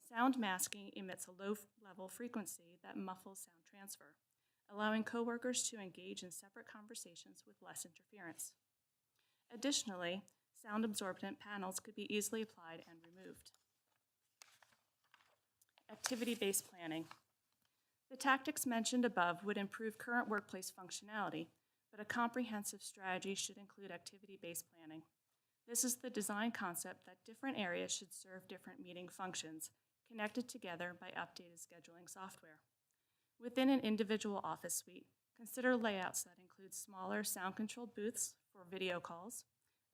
Sound masking emits a low-level frequency that muffles sound transfer, allowing coworkers to engage in separate conversations with less interference. Additionally, sound-absorbent panels could be easily applied and removed. Activity-based planning. The tactics mentioned above would improve current workplace functionality, but a comprehensive strategy should include activity-based planning. This is the design concept that different areas should serve different meeting functions, connected together by updated scheduling software. Within an individual office suite, consider layouts that include smaller sound-controlled booths for video calls,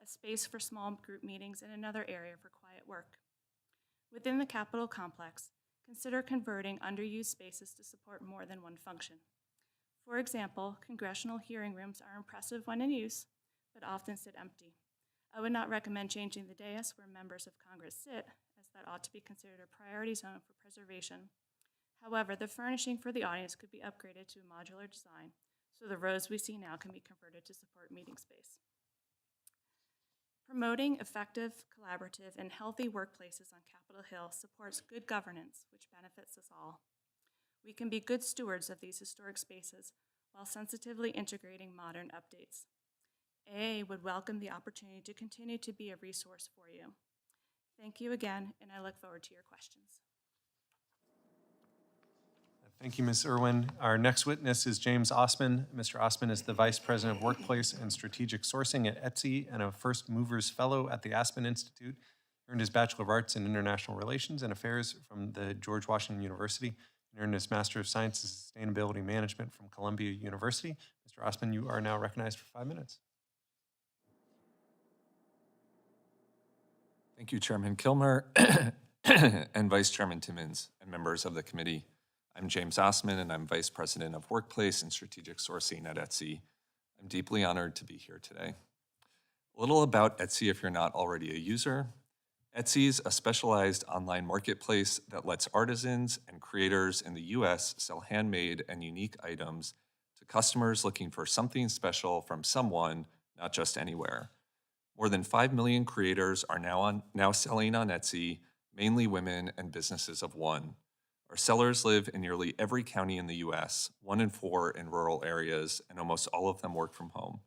a space for small group meetings, and another area for quiet work. Within the Capitol complex, consider converting underused spaces to support more than one function. For example, congressional hearing rooms are impressive when in use, but often sit empty. I would not recommend changing the dais where members of Congress sit, as that ought to be considered a priority zone for preservation. However, the furnishing for the audience could be upgraded to a modular design, so the rows we see now can be converted to support meeting space. Promoting effective, collaborative, and healthy workplaces on Capitol Hill supports good governance, which benefits us all. We can be good stewards of these historic spaces while sensitively integrating modern updates. AA would welcome the opportunity to continue to be a resource for you. Thank you again, and I look forward to your questions. Thank you, Ms. Irwin. Our next witness is James Osman. Mr. Osman is the Vice President of Workplace and Strategic Sourcing at Etsy and a First Movers Fellow at the Aspen Institute. Earned his Bachelor of Arts in International Relations and Affairs from the George Washington University. and earned his Master of Science in Sustainability Management from Columbia University. Mr. Osman, you are now recognized for 5 minutes. Thank you, Chairman Kilmer and Vice Chairman Timmons and members of the committee. I'm James Osman, and I'm Vice President of Workplace and Strategic Sourcing at Etsy. I'm deeply honored to be here today. A little about Etsy if you're not already a user. Etsy's a specialized online marketplace that lets artisans and creators in the US sell handmade and unique items to customers looking for something special from someone, not just anywhere. More than 5 million creators are now selling on Etsy, mainly women and businesses of one. Our sellers live in nearly every county in the US, 1 in 4 in rural areas, and almost all of them work from home.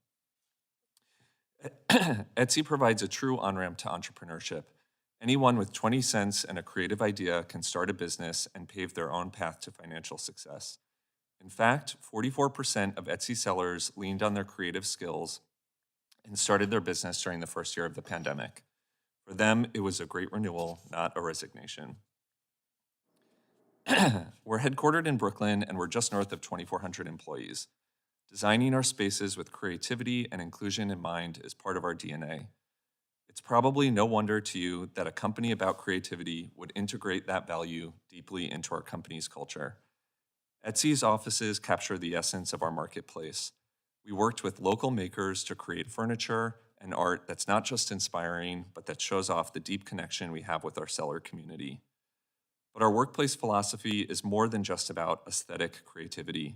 Etsy provides a true on-ramp to entrepreneurship. Anyone with 20 cents and a creative idea can start a business and pave their own path to financial success. In fact, 44% of Etsy sellers leaned on their creative skills and started their business during the first year of the pandemic. For them, it was a great renewal, not a resignation. We're headquartered in Brooklyn, and we're just north of 2,400 employees. Designing our spaces with creativity and inclusion in mind is part of our DNA. It's probably no wonder to you that a company about creativity would integrate that value deeply into our company's culture. Etsy's offices capture the essence of our marketplace. We worked with local makers to create furniture and art that's not just inspiring, but that shows off the deep connection we have with our seller community. But our workplace philosophy is more than just about aesthetic creativity.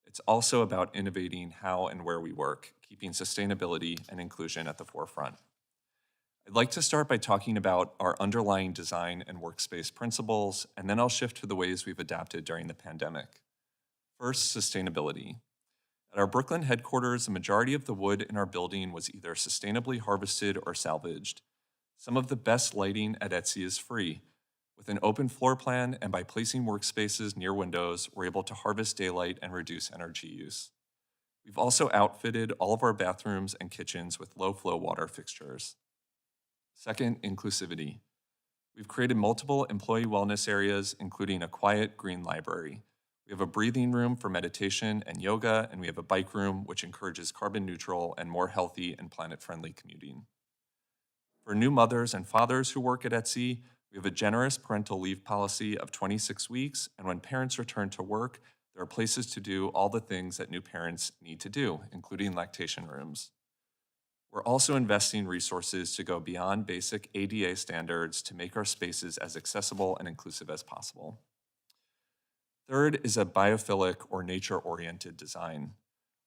It's also about innovating how and where we work, keeping sustainability and inclusion at the forefront. I'd like to start by talking about our underlying design and workspace principles, and then I'll shift to the ways we've adapted during the pandemic. First, sustainability. At our Brooklyn headquarters, the majority of the wood in our building was either sustainably harvested or salvaged. Some of the best lighting at Etsy is free. With an open floor plan and by placing workspaces near windows, we're able to harvest daylight and reduce energy use. We've also outfitted all of our bathrooms and kitchens with low-flow water fixtures. Second, inclusivity. We've created multiple employee wellness areas, including a quiet green library. We have a breathing room for meditation and yoga, and we have a bike room which encourages carbon neutral and more healthy and planet-friendly commuting. For new mothers and fathers who work at Etsy, we have a generous parental leave policy of 26 weeks, and when parents return to work, there are places to do all the things that new parents need to do, including lactation rooms. We're also investing resources to go beyond basic ADA standards to make our spaces as accessible and inclusive as possible. Third is a biophilic or nature-oriented design.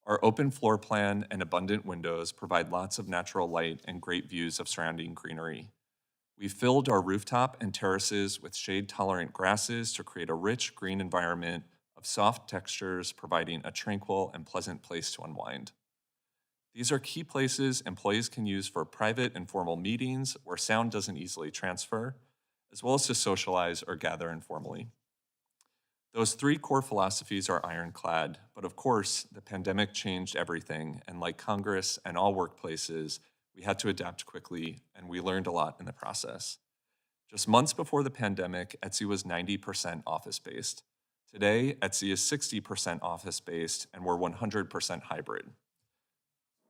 Our open floor plan and abundant windows provide lots of natural light and great views of surrounding greenery. We've filled our rooftop and terraces with shade-tolerant grasses to create a rich green environment of soft textures, providing a tranquil and pleasant place to unwind. These are key places employees can use for private and formal meetings where sound doesn't easily transfer, as well as to socialize or gather informally. Those 3 core philosophies are ironclad, but of course, the pandemic changed everything, and like Congress and all workplaces, we had to adapt quickly, and we learned a lot in the process. Just months before the pandemic, Etsy was 90% office-based. Today, Etsy is 60% office-based, and we're 100% hybrid.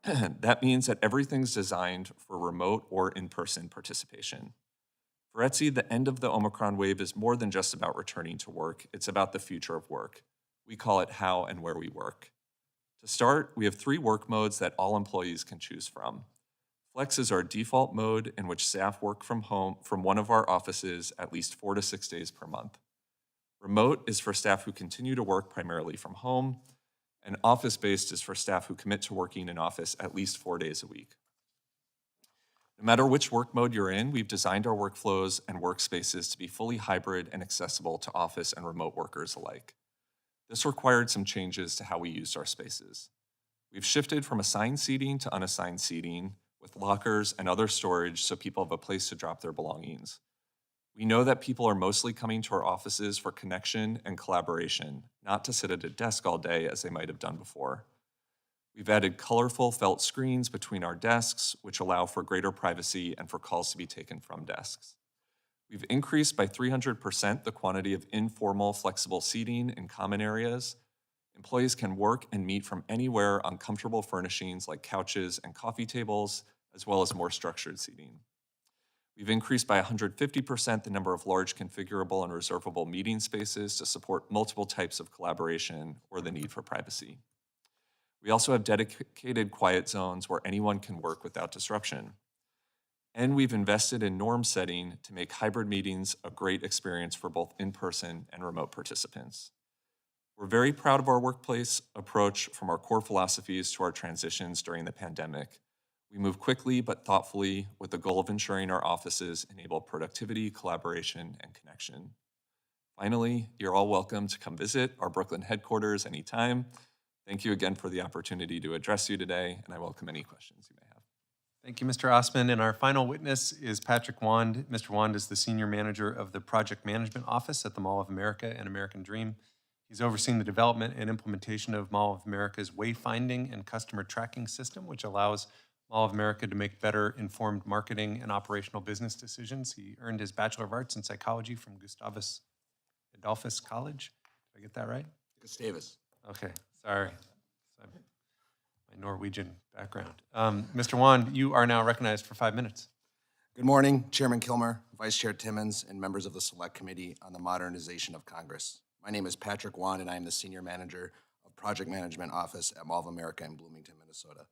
That means that everything's designed for remote or in-person participation. For Etsy, the end of the Omicron wave is more than just about returning to work. It's about the future of work. We call it how and where we work. To start, we have 3 work modes that all employees can choose from. Flex is our default mode in which staff work from home from one of our offices at least 4 to 6 days per month. Remote is for staff who continue to work primarily from home, and office-based is for staff who commit to working in office at least 4 days a week. No matter which work mode you're in, we've designed our workflows and workspaces to be fully hybrid and accessible to office and remote workers alike. This required some changes to how we used our spaces. We've shifted from assigned seating to unassigned seating with lockers and other storage so people have a place to drop their belongings. We know that people are mostly coming to our offices for connection and collaboration, not to sit at a desk all day as they might have done before. We've added colorful felt screens between our desks, which allow for greater privacy and for calls to be taken from desks. We've increased by 300% the quantity of informal, flexible seating in common areas. Employees can work and meet from anywhere on comfortable furnishings like couches and coffee tables, as well as more structured seating. We've increased by 150% the number of large configurable and reservable meeting spaces to support multiple types of collaboration or the need for privacy. We also have dedicated quiet zones where anyone can work without disruption. And we've invested in norm setting to make hybrid meetings a great experience for both in-person and remote participants. We're very proud of our workplace approach, from our core philosophies to our transitions during the pandemic. We move quickly but thoughtfully with the goal of ensuring our offices enable productivity, collaboration, and connection. Finally, you're all welcome to come visit our Brooklyn headquarters anytime. Thank you again for the opportunity to address you today, and I welcome any questions you may have. Thank you, Mr. Osman. And our final witness is Patrick Wand. Mr. Wand is the Senior Manager of the Project Management Office at the Mall of America and American Dream. He's overseeing the development and implementation of Mall of America's wayfinding and customer tracking system, which allows Mall of America to make better informed marketing and operational business decisions. He earned his Bachelor of Arts in Psychology from Gustavus Adolphus College. Did I get that right? Gustavus. Okay, sorry. My Norwegian background. Mr. Wand, you are now recognized for 5 minutes. Good morning, Chairman Kilmer, Vice Chair Timmons, and members of the Select Committee on the Modernization of Congress. My name is Patrick Wand, and I am the Senior Manager of Project Management Office at Mall of America in Bloomington, Minnesota.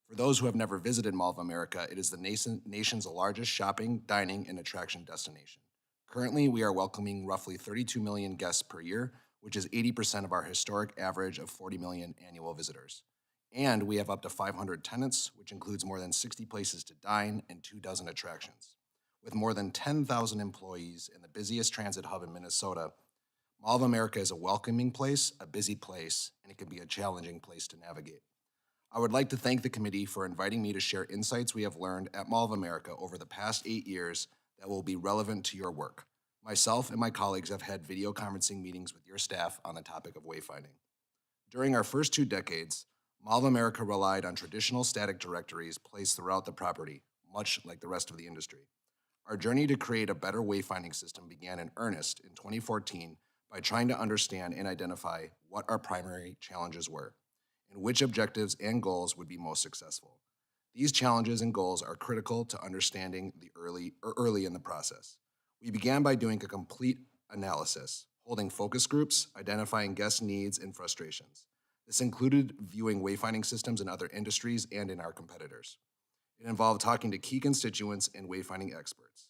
For those who have never visited Mall of America, it is the nation's largest shopping, dining, and attraction destination. Currently, we are welcoming roughly 32 million guests per year, which is 80% of our historic average of 40 million annual visitors. And we have up to 500 tenants, which includes more than 60 places to dine and 24 attractions. With more than 10,000 employees in the busiest transit hub in Minnesota, Mall of America is a welcoming place, a busy place, and it can be a challenging place to navigate. I would like to thank the committee for inviting me to share insights we have learned at Mall of America over the past 8 years that will be relevant to your work. Myself and my colleagues have had video conferencing meetings with your staff on the topic of wayfinding. During our first 2 decades, Mall of America relied on traditional static directories placed throughout the property, much like the rest of the industry. Our journey to create a better wayfinding system began in earnest in 2014 by trying to understand and identify what our primary challenges were and which objectives and goals would be most successful. These challenges and goals are critical to understanding the early in the process. We began by doing a complete analysis, holding focus groups, identifying guest needs and frustrations. This included viewing wayfinding systems in other industries and in our competitors. It involved talking to key constituents and wayfinding experts.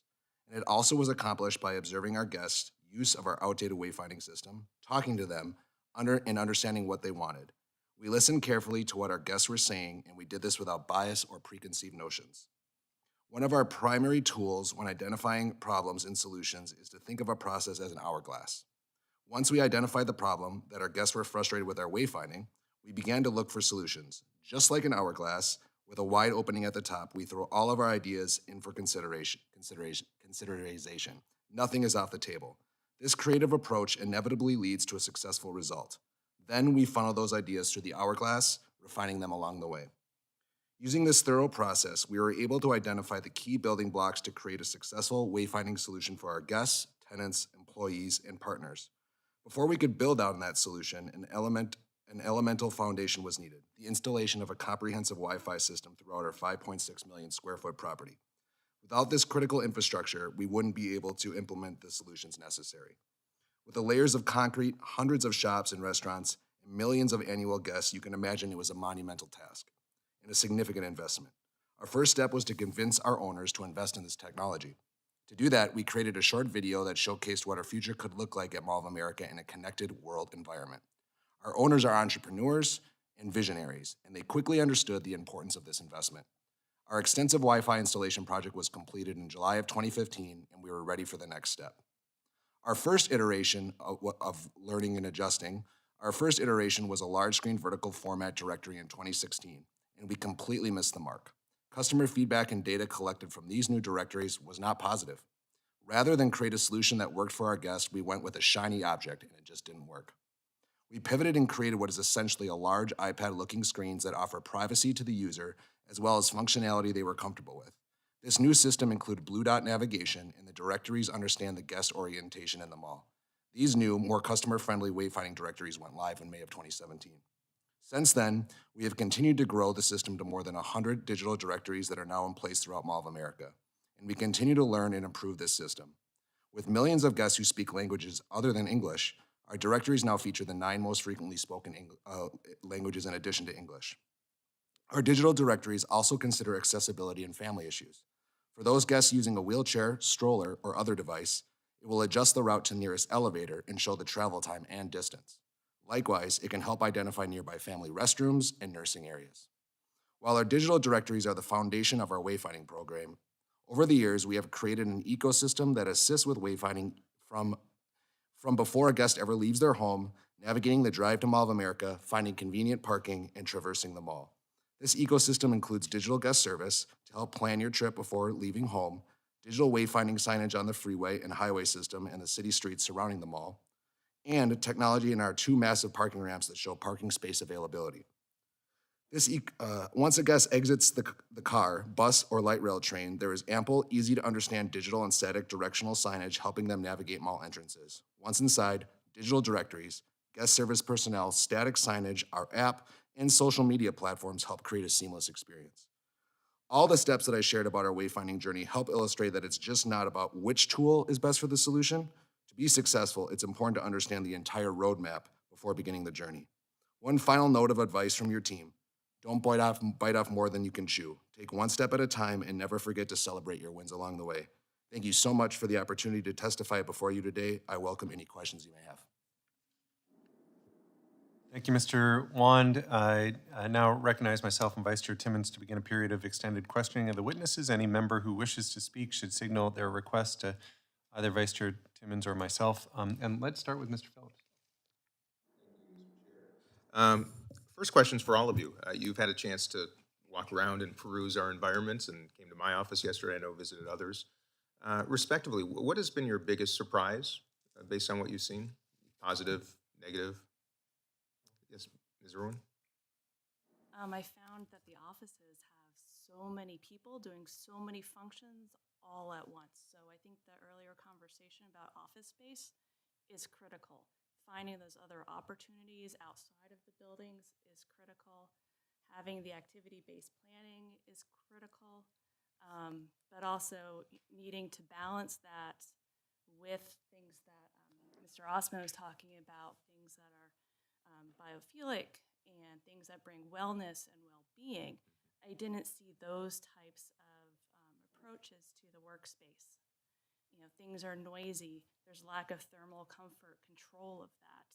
And it also was accomplished by observing our guests' use of our outdated wayfinding system, talking to them, and understanding what they wanted. We listened carefully to what our guests were saying, and we did this without bias or preconceived notions. One of our primary tools when identifying problems and solutions is to think of a process as an hourglass. Once we identified the problem, that our guests were frustrated with our wayfinding, we began to look for solutions. Just like an hourglass, with a wide opening at the top, we throw all of our ideas in for consideration. Nothing is off the table. This creative approach inevitably leads to a successful result. Then we funnel those ideas through the hourglass, refining them along the way. Using this thorough process, we were able to identify the key building blocks to create a successful wayfinding solution for our guests, tenants, employees, and partners. Before we could build out on that solution, an elemental foundation was needed: the installation of a comprehensive Wi-Fi system throughout our 5.6 million square foot property. Without this critical infrastructure, we wouldn't be able to implement the solutions necessary. With the layers of concrete, hundreds of shops and restaurants, and millions of annual guests, you can imagine it was a monumental task and a significant investment. Our first step was to convince our owners to invest in this technology. To do that, we created a short video that showcased what our future could look like at Mall of America in a connected world environment. Our owners are entrepreneurs and visionaries, and they quickly understood the importance of this investment. Our extensive Wi-Fi installation project was completed in July of 2015, and we were ready for the next step. Our first iteration of learning and adjusting, was a large screen vertical format directory in 2016, and we completely missed the mark. Customer feedback and data collected from these new directories was not positive. Rather than create a solution that worked for our guests, we went with a shiny object, and it just didn't work. We pivoted and created what is essentially a large iPad-looking screens that offer privacy to the user, as well as functionality they were comfortable with. This new system included blue dot navigation, and the directories understand the guest orientation in the mall. These new, more customer-friendly wayfinding directories went live in May of 2017. Since then, we have continued to grow the system to more than 100 digital directories that are now in place throughout Mall of America, and we continue to learn and improve this system. With millions of guests who speak languages other than English, our directories now feature the 9 most frequently spoken languages in addition to English. Our digital directories also consider accessibility and family issues. For those guests using a wheelchair, stroller, or other device, it will adjust the route to nearest elevator and show the travel time and distance. Likewise, it can help identify nearby family restrooms and nursing areas. While our digital directories are the foundation of our wayfinding program, over the years, we have created an ecosystem that assists with wayfinding from before a guest ever leaves their home, navigating the drive to Mall of America, finding convenient parking, and traversing the mall. This ecosystem includes digital guest service to help plan your trip before leaving home, digital wayfinding signage on the freeway and highway system and the city streets surrounding the mall, and technology in our 2 massive parking ramps that show parking space availability. Once a guest exits the car, bus, or light rail train, there is ample, easy-to-understand digital and static directional signage helping them navigate mall entrances. Once inside, digital directories, guest service personnel, static signage, our app, and social media platforms help create a seamless experience. All the steps that I shared about our wayfinding journey help illustrate that it's just not about which tool is best for the solution. To be successful, it's important to understand the entire roadmap before beginning the journey. One final note of advice from your team: don't bite off more than you can chew. Take one step at a time and never forget to celebrate your wins along the way. Thank you so much for the opportunity to testify before you today. I welcome any questions you may have. Thank you, Mr. Wand. I now recognize myself and Vice Chair Timmons to begin a period of extended questioning of the witnesses. Any member who wishes to speak should signal their request to either Vice Chair Timmons or myself. And let's start with Mr. Phillips. First question's for all of you. You've had a chance to walk around and peruse our environments and came to my office yesterday. I know visited others. Respectively, what has been your biggest surprise based on what you've seen? Positive, negative? Yes, Ms. Irwin? I found that the offices have so many people doing so many functions all at once. So I think the earlier conversation about office space is critical. Finding those other opportunities outside of the buildings is critical. Having the activity-based planning is critical, but also needing to balance that with things that Mr. Osman was talking about, things that are biophilic and things that bring wellness and well-being. I didn't see those types of approaches to the workspace. You know, things are noisy. There's lack of thermal comfort, control of that.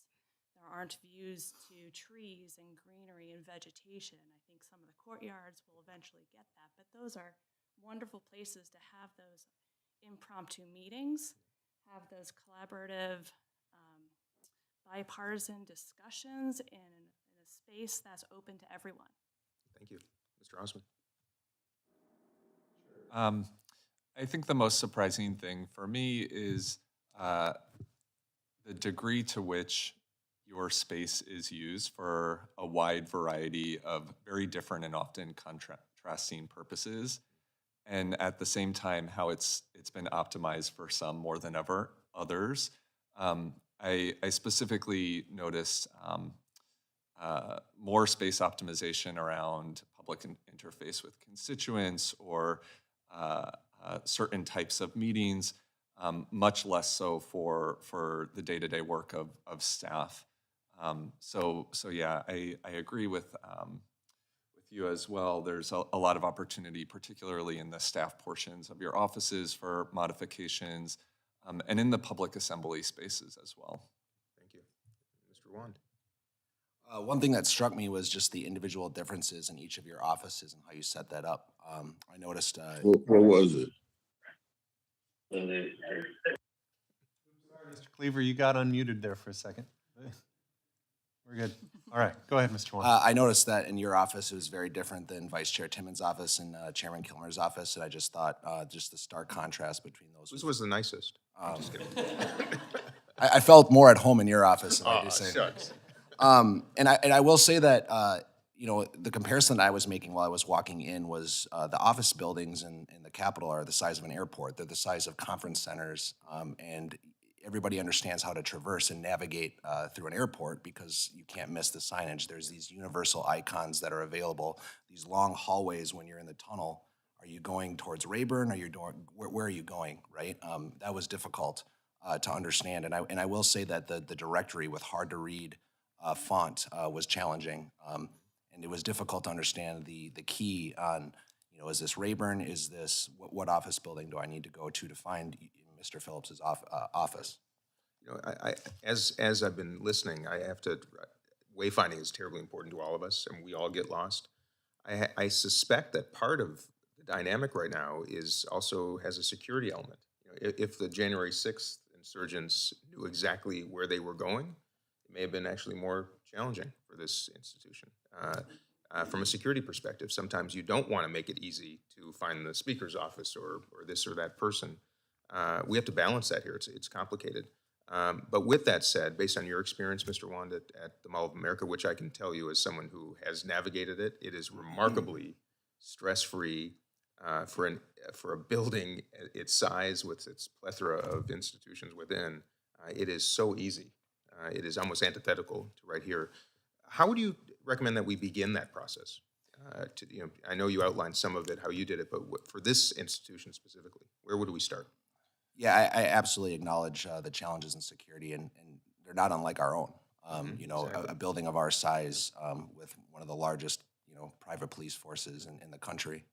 There aren't views to trees and greenery and vegetation. I think some of the courtyards will eventually get that, but those are wonderful places to have those impromptu meetings, have those collaborative, bipartisan discussions in a space that's open to everyone. Thank you. Mr. Osman? I think the most surprising thing for me is the degree to which your space is used for a wide variety of very different and often contrasting purposes, and at the same time how it's been optimized for some more than ever others. I specifically noticed more space optimization around public interface with constituents or certain types of meetings, much less so for the day-to-day work of staff. So yeah, I agree with you as well. There's a lot of opportunity, particularly in the staff portions of your offices for modifications, and in the public assembly spaces as well. Thank you. Mr. Wand? One thing that struck me was just the individual differences in each of your offices and how you set that up. I noticed. What was it? Mr. Cleaver, you got unmuted there for a second. We're good. All right, go ahead, Mr. Wand. I noticed that in your office it was very different than Vice Chair Timmons' office and Chairman Kilmer's office, and I just thought just the stark contrast between those. Whose was the nicest? Just kidding. I felt more at home in your office, if I do say. Shucks. And I will say that you know, the comparison I was making while I was walking in was the office buildings in the Capitol are the size of an airport. They're the size of conference centers, and everybody understands how to traverse and navigate through an airport because you can't miss the signage. There's these universal icons that are available, these long hallways when you're in the tunnel. Are you going towards Rayburn? Are you doing, where are you going, right? That was difficult to understand. And I will say that the directory with hard to read font was challenging. And it was difficult to understand the key on, you know, is this Rayburn? Is this, what office building do I need to go to find Mr. Phillips's office? You know, as I've been listening, I have to, wayfinding is terribly important to all of us, and we all get lost. I suspect that part of the dynamic right now is also has a security element. You know, if the January 6th insurgents knew exactly where they were going, it may have been actually more challenging for this institution. From a security perspective, sometimes you don't want to make it easy to find the speaker's office or this or that person. We have to balance that here. It's complicated. But with that said, based on your experience, Mr. Wand, at the Mall of America, which I can tell you as someone who has navigated it, it is remarkably stress-free for a building its size with its plethora of institutions within. It is so easy. It is almost antithetical to right here. How would you recommend that we begin that process? You know, I know you outlined some of it, how you did it, but for this institution specifically, where would we start? Yeah, I absolutely acknowledge the challenges in security, and they're not unlike our own. You know, exactly. a building of our size with one of the largest, you know, private police forces in the country.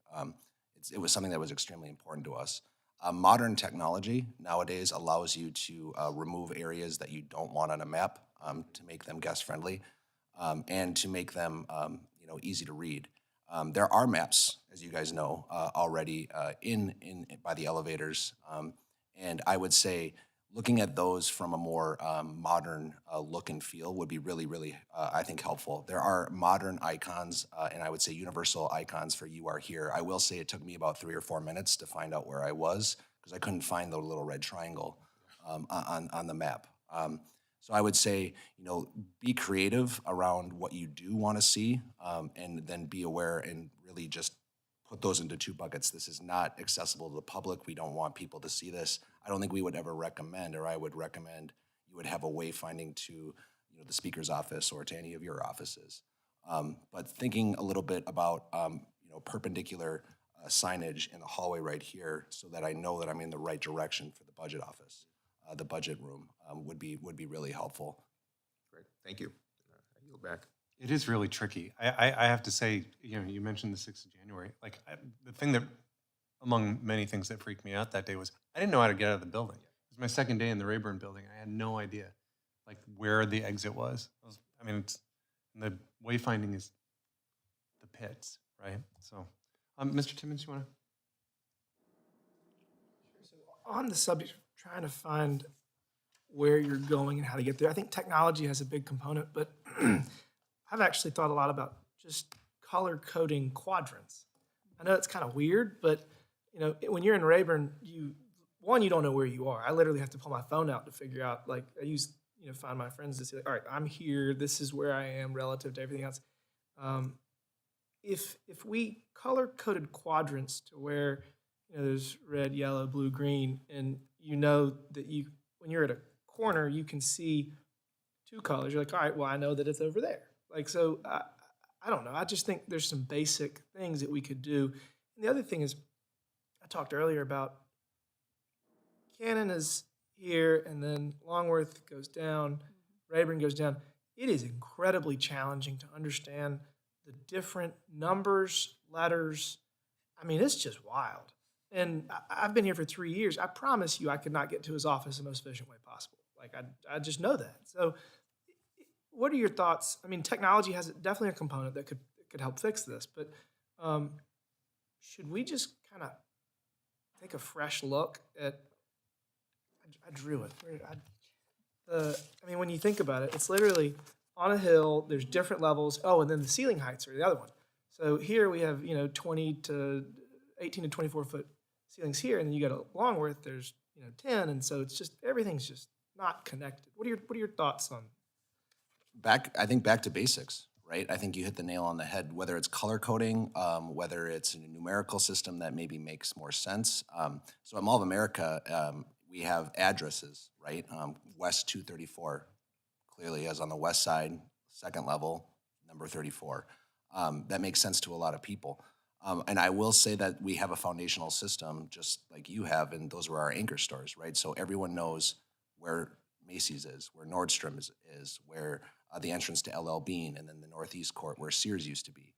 It was something that was extremely important to us. Modern technology nowadays allows you to remove areas that you don't want on a map to make them guest friendly and to make them, you know, easy to read. There are maps, as you guys know, already in by the elevators. And I would say looking at those from a more modern look and feel would be really, really, I think, helpful. There are modern icons, and I would say universal icons for "You Are Here." I will say it took me about 3 or 4 minutes to find out where I was because I couldn't find the little red triangle on the map. So I would say, you know, be creative around what you do want to see, and then be aware and really just put those into 2 buckets. This is not accessible to the public. We don't want people to see this. I don't think we would ever recommend, or I would recommend you would have a wayfinding to, you know, the speaker's office or to any of your offices. But thinking a little bit about, you know, perpendicular signage in the hallway right here, so that I know that I'm in the right direction for the budget office, the budget room, would be really helpful. Great, thank you. I yield back. It is really tricky. I have to say, you know, you mentioned the 6th of January. Like, the thing that, among many things that freaked me out that day was I didn't know how to get out of the building. It was my second day in the Rayburn building. I had no idea, like, where the exit was. I mean, it's, and the wayfinding is the pits, right? So, Mr. Timmons, you want to? On the subject of trying to find where you're going and how to get there, I think technology has a big component, but I've actually thought a lot about just color coding quadrants. I know it's kind of weird, but you know, when you're in Rayburn, you don't know where you are. I literally have to pull my phone out to figure out, like, I use, you know, Find My Friends to say, like, all right, I'm here, this is where I am relative to everything else. If we color coded quadrants to where, you know, there's red, yellow, blue, green, and you know that when you're at a corner, you can see 2 colors. You're like, all right, well, I know that it's over there. Like, so I don't know. I just think there's some basic things that we could do. And the other thing is, I talked earlier about Cannon is here, and then Longworth goes down, Rayburn goes down. It is incredibly challenging to understand the different numbers, letters. I mean, it's just wild. And I've been here for 3 years. I promise you I could not get to his office in the most efficient way possible. Like, I just know that. So what are your thoughts? I mean, technology has definitely a component that could help fix this, but should we just kind of take a fresh look at, I drew it. I mean, when you think about it, it's literally on a hill, there's different levels. Oh, and then the ceiling heights are the other one. So here we have, you know, 18 to 24 foot ceilings here, and then you got a Longworth, there's, you know, 10, and so it's just, everything's just not connected. What are your thoughts on? I think back to basics, right? I think you hit the nail on the head, whether it's color coding, whether it's a numerical system that maybe makes more sense. So at Mall of America, we have addresses, right? West 234, clearly as on the west side, second level, number 34. That makes sense to a lot of people. And I will say that we have a foundational system, just like you have, and those were our anchor stores, right? So everyone knows where Macy's is, where Nordstrom is where the entrance to LL Bean, and then the Northeast Court where Sears used to be.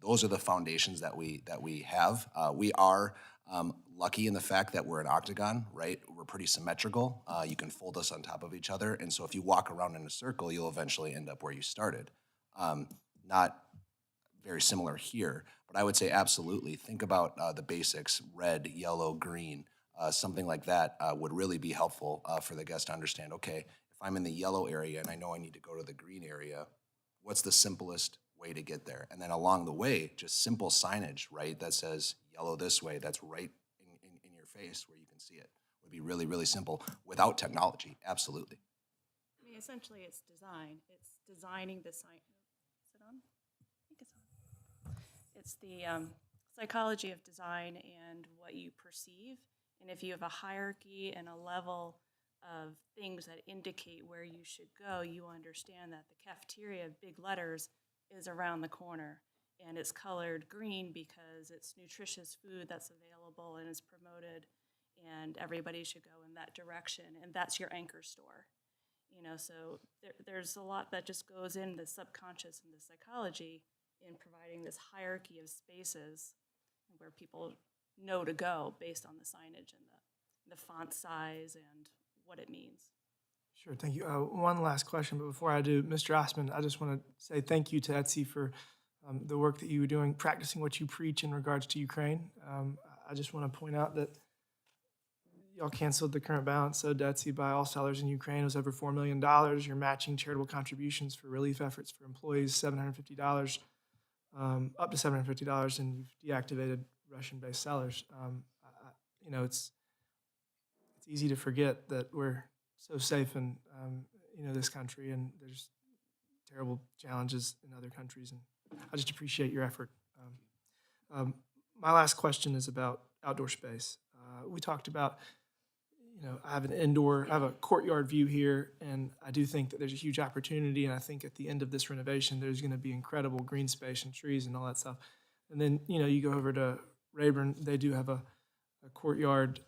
Those are the foundations that we have. We are lucky in the fact that we're an octagon, right? We're pretty symmetrical. You can fold us on top of each other, and so if you walk around in a circle, you'll eventually end up where you started. Not very similar here, but I would say absolutely. Think about the basics: red, yellow, green. Something like that would really be helpful for the guest to understand, okay, if I'm in the yellow area and I know I need to go to the green area, what's the simplest way to get there? And then along the way, just simple signage, right, that says yellow this way, that's right in your face where you can see it. Would be really, really simple without technology, absolutely. I mean, essentially, it's design. It's designing the sign. Is it on? I think it's on. It's the psychology of design and what you perceive. And if you have a hierarchy and a level of things that indicate where you should go, you understand that the cafeteria, big letters, is around the corner. And it's colored green because it's nutritious food that's available and is promoted, and everybody should go in that direction. And that's your anchor store. You know, so there's a lot that just goes in the subconscious and the psychology in providing this hierarchy of spaces where people know to go based on the signage and the font size and what it means. Sure, thank you. One last question, but before I do, Mr. Osman, I just want to say thank you to Etsy for the work that you were doing, practicing what you preach in regards to Ukraine. I just want to point out that y'all canceled the current balance owed to Etsy by all sellers in Ukraine. It was over $4 million. You're matching charitable contributions for relief efforts for employees, $750, up to $750, and you've deactivated Russian-based sellers. You know, it's easy to forget that we're so safe in this country, and there's terrible challenges in other countries, and I just appreciate your effort. My last question is about outdoor space. We talked about, I have a courtyard view here, and I do think that there's a huge opportunity, and I think at the end of this renovation, there's going to be incredible green space and trees and all that stuff. And then, you go over to Rayburn, they do have a courtyard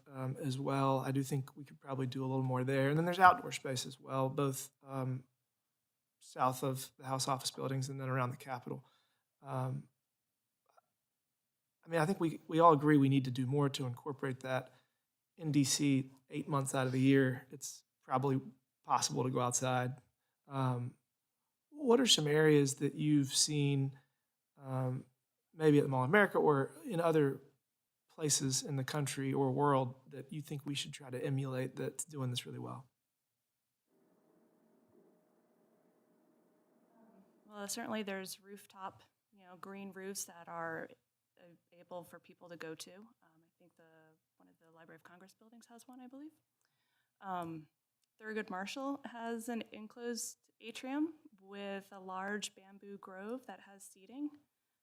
as well. I do think we could probably do a little more there. And then there's outdoor space as well, both south of the House office buildings and then around the Capitol. I think we all agree we need to do more to incorporate that in DC 8 months out of the year. It's probably possible to go outside. What are some areas that you've seen maybe at the Mall of America or in other places in the country or world that you think we should try to emulate that's doing this really well? Well, certainly there's rooftop, green roofs that are able for people to go to. I think one of the Library of Congress buildings has one, I believe. Thurgood Marshall has an enclosed atrium with a large bamboo grove that has seating.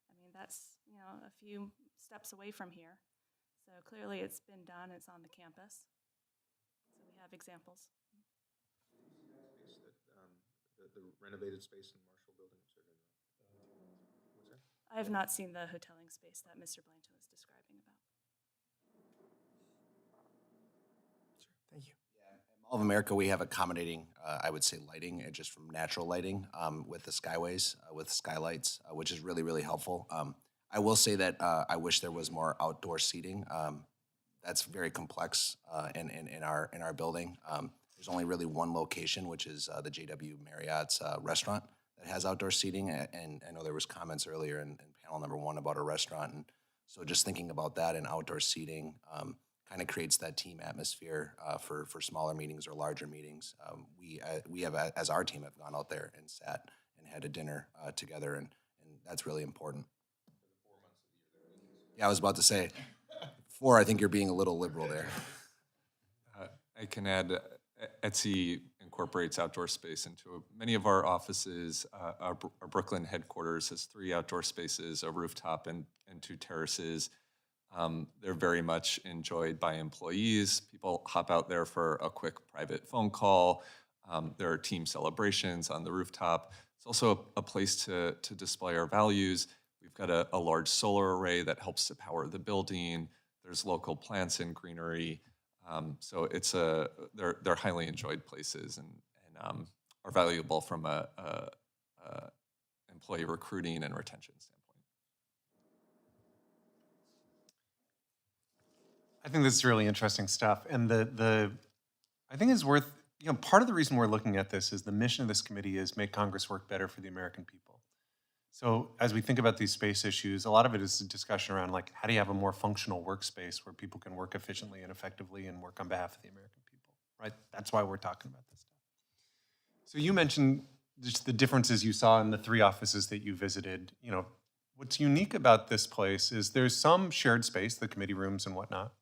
I mean, that's, a few steps away from here. So clearly it's been done, it's on the campus. So we have examples. The renovated space in Marshall Building. What's that? I have not seen the hoteling space that Mr. Blanton was describing about. Thank you. Yeah, at Mall of America, we have accommodating, I would say, lighting, just from natural lighting with the skyways, with skylights, which is really, really helpful. I will say that I wish there was more outdoor seating. That's very complex in our building. There's only really one location, which is the JW Marriott's restaurant that has outdoor seating. And I know there was comments earlier in panel number 1 about a restaurant. And so just thinking about that and outdoor seating kind of creates that team atmosphere for smaller meetings or larger meetings. We have, as our team, have gone out there and sat and had a dinner together, and that's really important. Yeah, I was about to say, 4, I think you're being a little liberal there. I can add, Etsy incorporates outdoor space into many of our offices. Our Brooklyn headquarters has 3 outdoor spaces, a rooftop, and 2 terraces. They're very much enjoyed by employees. People hop out there for a quick private phone call. There are team celebrations on the rooftop. It's also a place to display our values. We've got a large solar array that helps to power the building. There's local plants and greenery. So they're highly enjoyed places and are valuable from a employee recruiting and retention standpoint. I think this is really interesting stuff. And I think it's worth, part of the reason we're looking at this is the mission of this committee is make Congress work better for the American people. So as we think about these space issues, a lot of it is a discussion around like, how do you have a more functional workspace where people can work efficiently and effectively and work on behalf of the American people, right? That's why we're talking about this stuff. So you mentioned just the differences you saw in the 3 offices that you visited. What's unique about this place is there's some shared space, the committee rooms and whatnot.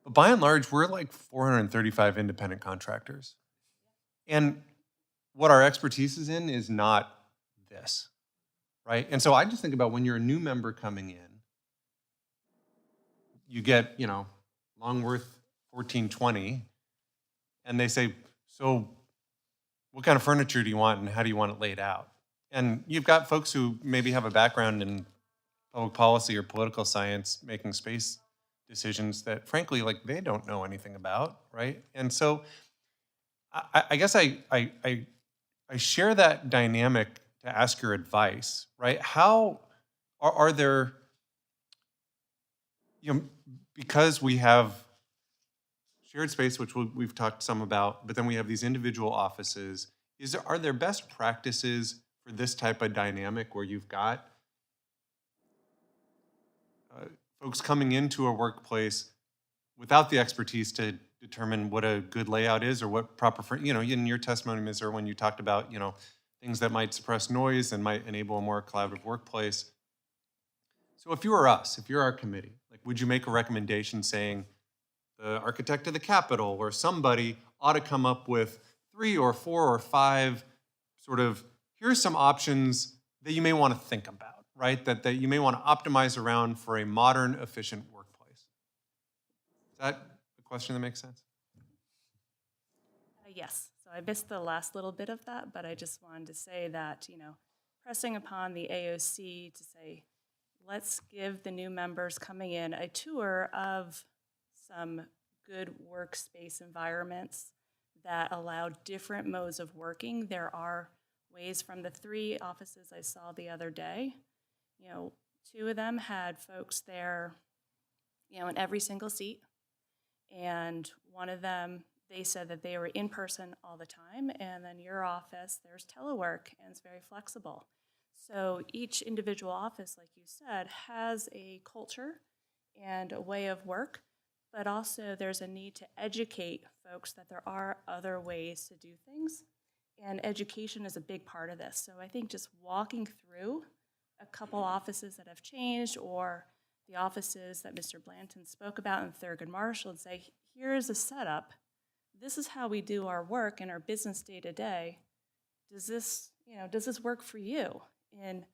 But by and large, we're like 435 independent contractors. And what our expertise is in is not this, right? And so I just think about when you're a new member coming in, you get, Longworth 1420, and they say, so what kind of furniture do you want and how do you want it laid out? And you've got folks who maybe have a background in public policy or political science making space decisions that frankly, like they don't know anything about, right? And so I guess I share that dynamic to ask your advice, right? How are there, because we have shared space, which we've talked some about, but then we have these individual offices, are there best practices for this type of dynamic where you've got folks coming into a workplace without the expertise to determine what a good layout is or what proper, in your testimony, Ms. Irwin, you talked about, things that might suppress noise and might enable a more collaborative workplace. So if you were us, if you're our committee, like, would you make a recommendation saying the architect of the Capitol or somebody ought to come up with 3 or 4 or 5 sort of, here's some options that you may want to think about, right? That you may want to optimize around for a modern, efficient workplace. Is that a question that makes sense? Yes. So I missed the last little bit of that, but I just wanted to say that, pressing upon the AOC to say, let's give the new members coming in a tour of some good workspace environments that allow different modes of working. There are ways from the 3 offices I saw the other day. 2 of them had folks there, in every single seat. And one of them, they said that they were in person all the time. And then your office, there's telework, and it's very flexible. So each individual office, like you said, has a culture and a way of work, but also there's a need to educate folks that there are other ways to do things. And education is a big part of this. So I think just walking through a couple offices that have changed, or the offices that Mr. Blanton spoke about in Thurgood Marshall, and say, here's a setup. This is how we do our work in our business day to day. Does this work for you in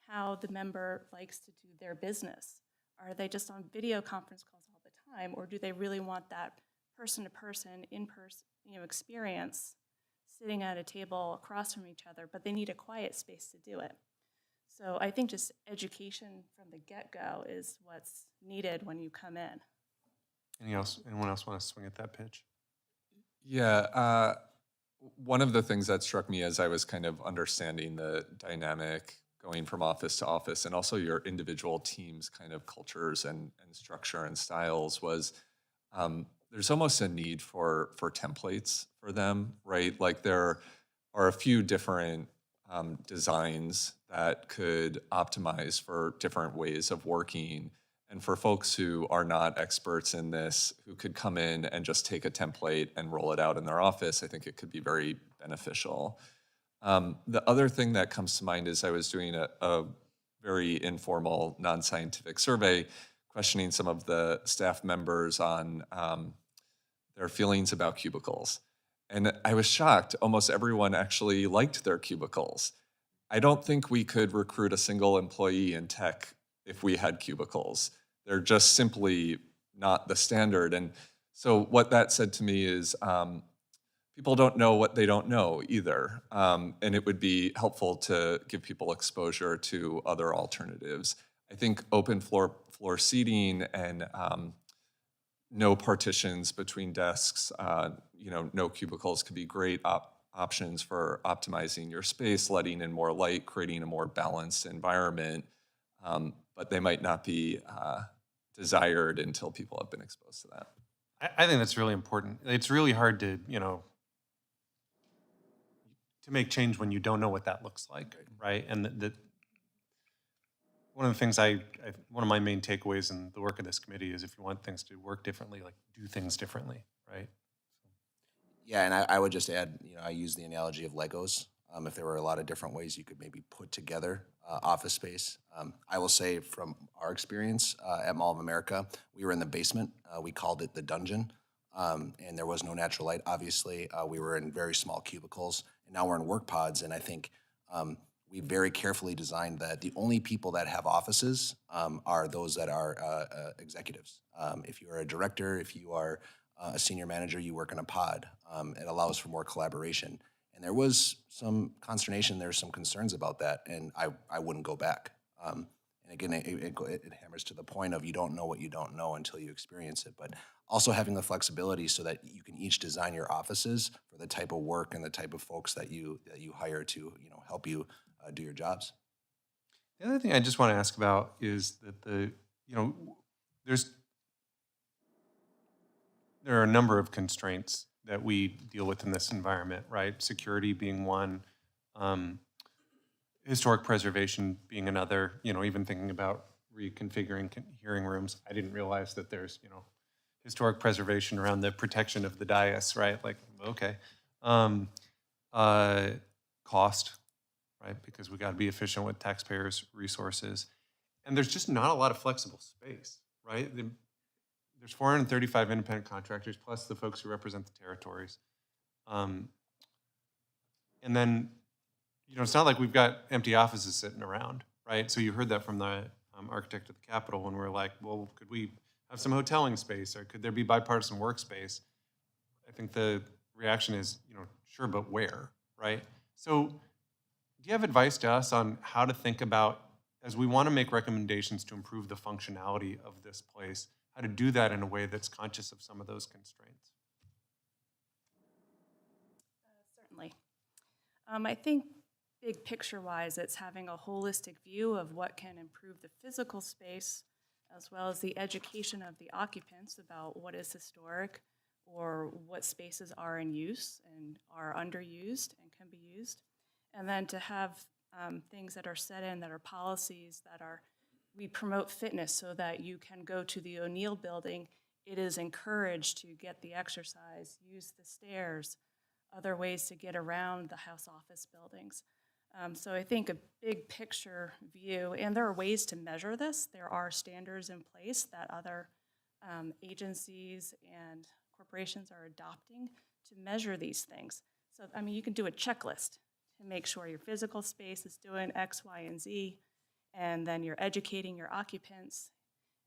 how the member likes to do their business? Are they just on video conference calls all the time, or do they really want that person-to-person, in-person, experience, sitting at a table across from each other, but they need a quiet space to do it? So I think just education from the get-go is what's needed when you come in. Anyone else want to swing at that pitch? Yeah, one of the things that struck me as I was kind of understanding the dynamic going from office to office, and also your individual teams' kind of cultures and structure and styles, was there's almost a need for templates for them, right? Like there are a few different designs that could optimize for different ways of working. And for folks who are not experts in this, who could come in and just take a template and roll it out in their office, I think it could be very beneficial. The other thing that comes to mind is I was doing a very informal, non-scientific survey questioning some of the staff members on their feelings about cubicles. And I was shocked. Almost everyone actually liked their cubicles. I don't think we could recruit a single employee in tech if we had cubicles. They're just simply not the standard. And so what that said to me is people don't know what they don't know either. And it would be helpful to give people exposure to other alternatives. I think open floor seating and no partitions between desks, no cubicles could be great options for optimizing your space, letting in more light, creating a more balanced environment. But they might not be desired until people have been exposed to that. I think that's really important. It's really hard to, to make change when you don't know what that looks like, right? And one of the things one of my main takeaways in the work of this committee is if you want things to work differently, like do things differently, right? Yeah, and I would just add, I use the analogy of Legos. If there were a lot of different ways you could maybe put together office space. I will say from our experience at Mall of America, we were in the basement. We called it the dungeon, and there was no natural light, obviously. We were in very small cubicles, and now we're in work pods, and I think we very carefully designed that the only people that have offices are those that are executives. If you are a director, if you are a senior manager, you work in a pod. It allows for more collaboration. And there was some consternation, there's some concerns about that, and I wouldn't go back. And again, it hammers to the point of you don't know what you don't know until you experience it, but also having the flexibility so that you can each design your offices for the type of work and the type of folks that you hire to help you do your jobs. The other thing I just want to ask about is that there are a number of constraints that we deal with in this environment, right? Security being one, historic preservation being another, even thinking about reconfiguring hearing rooms. I didn't realize that there's, historic preservation around the protection of the dais, right? Like, okay. Cost, right? Because we got to be efficient with taxpayers' resources. And there's just not a lot of flexible space, right? There's 435 independent contractors, plus the folks who represent the territories. And then, it's not like we've got empty offices sitting around, right? So you heard that from the architect of the Capitol when we were like, well, could we have some hoteling space, or could there be bipartisan workspace? I think the reaction is, sure, but where, right? So do you have advice to us on how to think about, as we want to make recommendations to improve the functionality of this place, how to do that in a way that's conscious of some of those constraints? Certainly. I think big picture-wise, it's having a holistic view of what can improve the physical space, as well as the education of the occupants about what is historic or what spaces are in use and are underused and can be used. And then to have things that are set in, that are policies, we promote fitness so that you can go to the O'Neill building. It is encouraged to get the exercise, use the stairs, other ways to get around the House office buildings. So I think a big picture view, and there are ways to measure this. There are standards in place that other agencies and corporations are adopting to measure these things. So, you can do a checklist to make sure your physical space is doing X, Y, and Z, and then you're educating your occupants,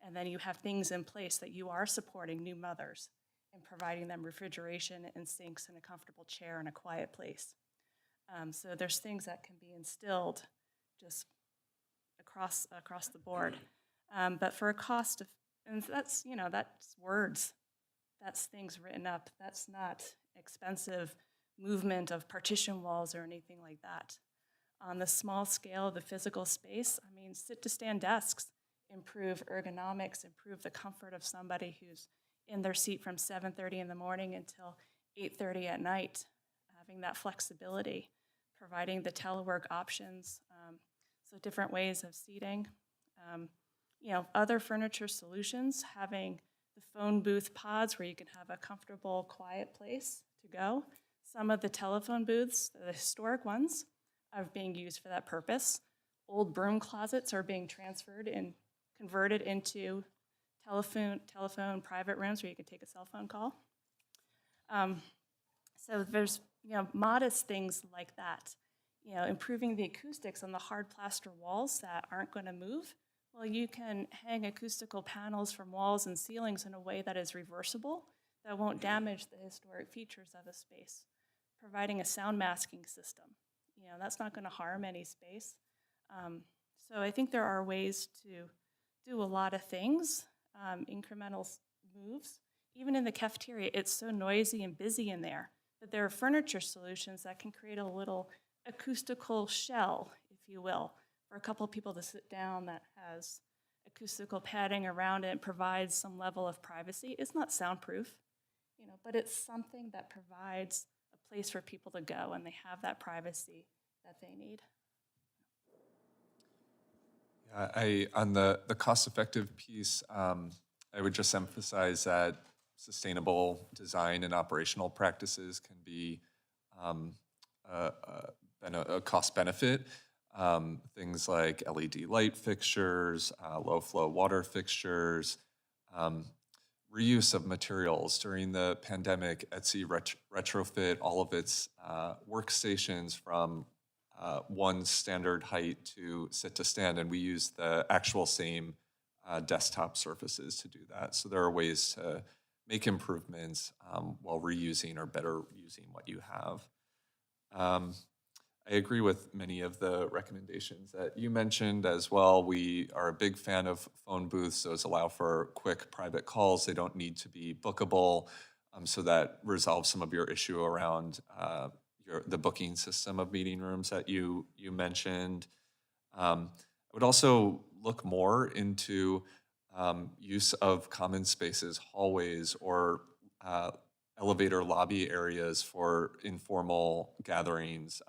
and then you have things in place that you are supporting new mothers and providing them refrigeration and sinks and a comfortable chair and a quiet place. So there's things that can be instilled just across the board. But for a cost of, and that's words, that's things written up. That's not expensive movement of partition walls or anything like that. On the small scale of the physical space, sit-to-stand desks improve ergonomics, improve the comfort of somebody who's in their seat from 7:30 in the morning until 8:30 at night, having that flexibility, providing the telework options, so different ways of seating. Other furniture solutions, having the phone booth pods where you can have a comfortable, quiet place to go. Some of the telephone booths, the historic ones, are being used for that purpose. Old broom closets are being transferred and converted into telephone private rooms where you can take a cell phone call. So there's, modest things like that. Improving the acoustics on the hard plaster walls that aren't going to move. Well, you can hang acoustical panels from walls and ceilings in a way that is reversible, that won't damage the historic features of a space. Providing a sound masking system, that's not going to harm any space. So I think there are ways to do a lot of things, incremental moves. Even in the cafeteria, it's so noisy and busy in there, but there are furniture solutions that can create a little acoustical shell, if you will, for a couple people to sit down that has acoustical padding around it and provides some level of privacy. It's not soundproof, but it's something that provides a place for people to go and they have that privacy that they need. On the cost-effective piece, I would just emphasize that sustainable design and operational practices can be a cost benefit. Things like LED light fixtures, low-flow water fixtures, reuse of materials. During the pandemic, Etsy retrofit all of its workstations from one standard height to sit to stand, and we use the actual same desktop surfaces to do that. So there are ways to make improvements while reusing or better using what you have. I agree with many of the recommendations that you mentioned as well. We are a big fan of phone booths. Those allow for quick private calls. They don't need to be bookable, so that resolves some of your issue around the booking system of meeting rooms that you mentioned. I would also look more into use of common spaces, hallways, or elevator lobby areas for informal gatherings.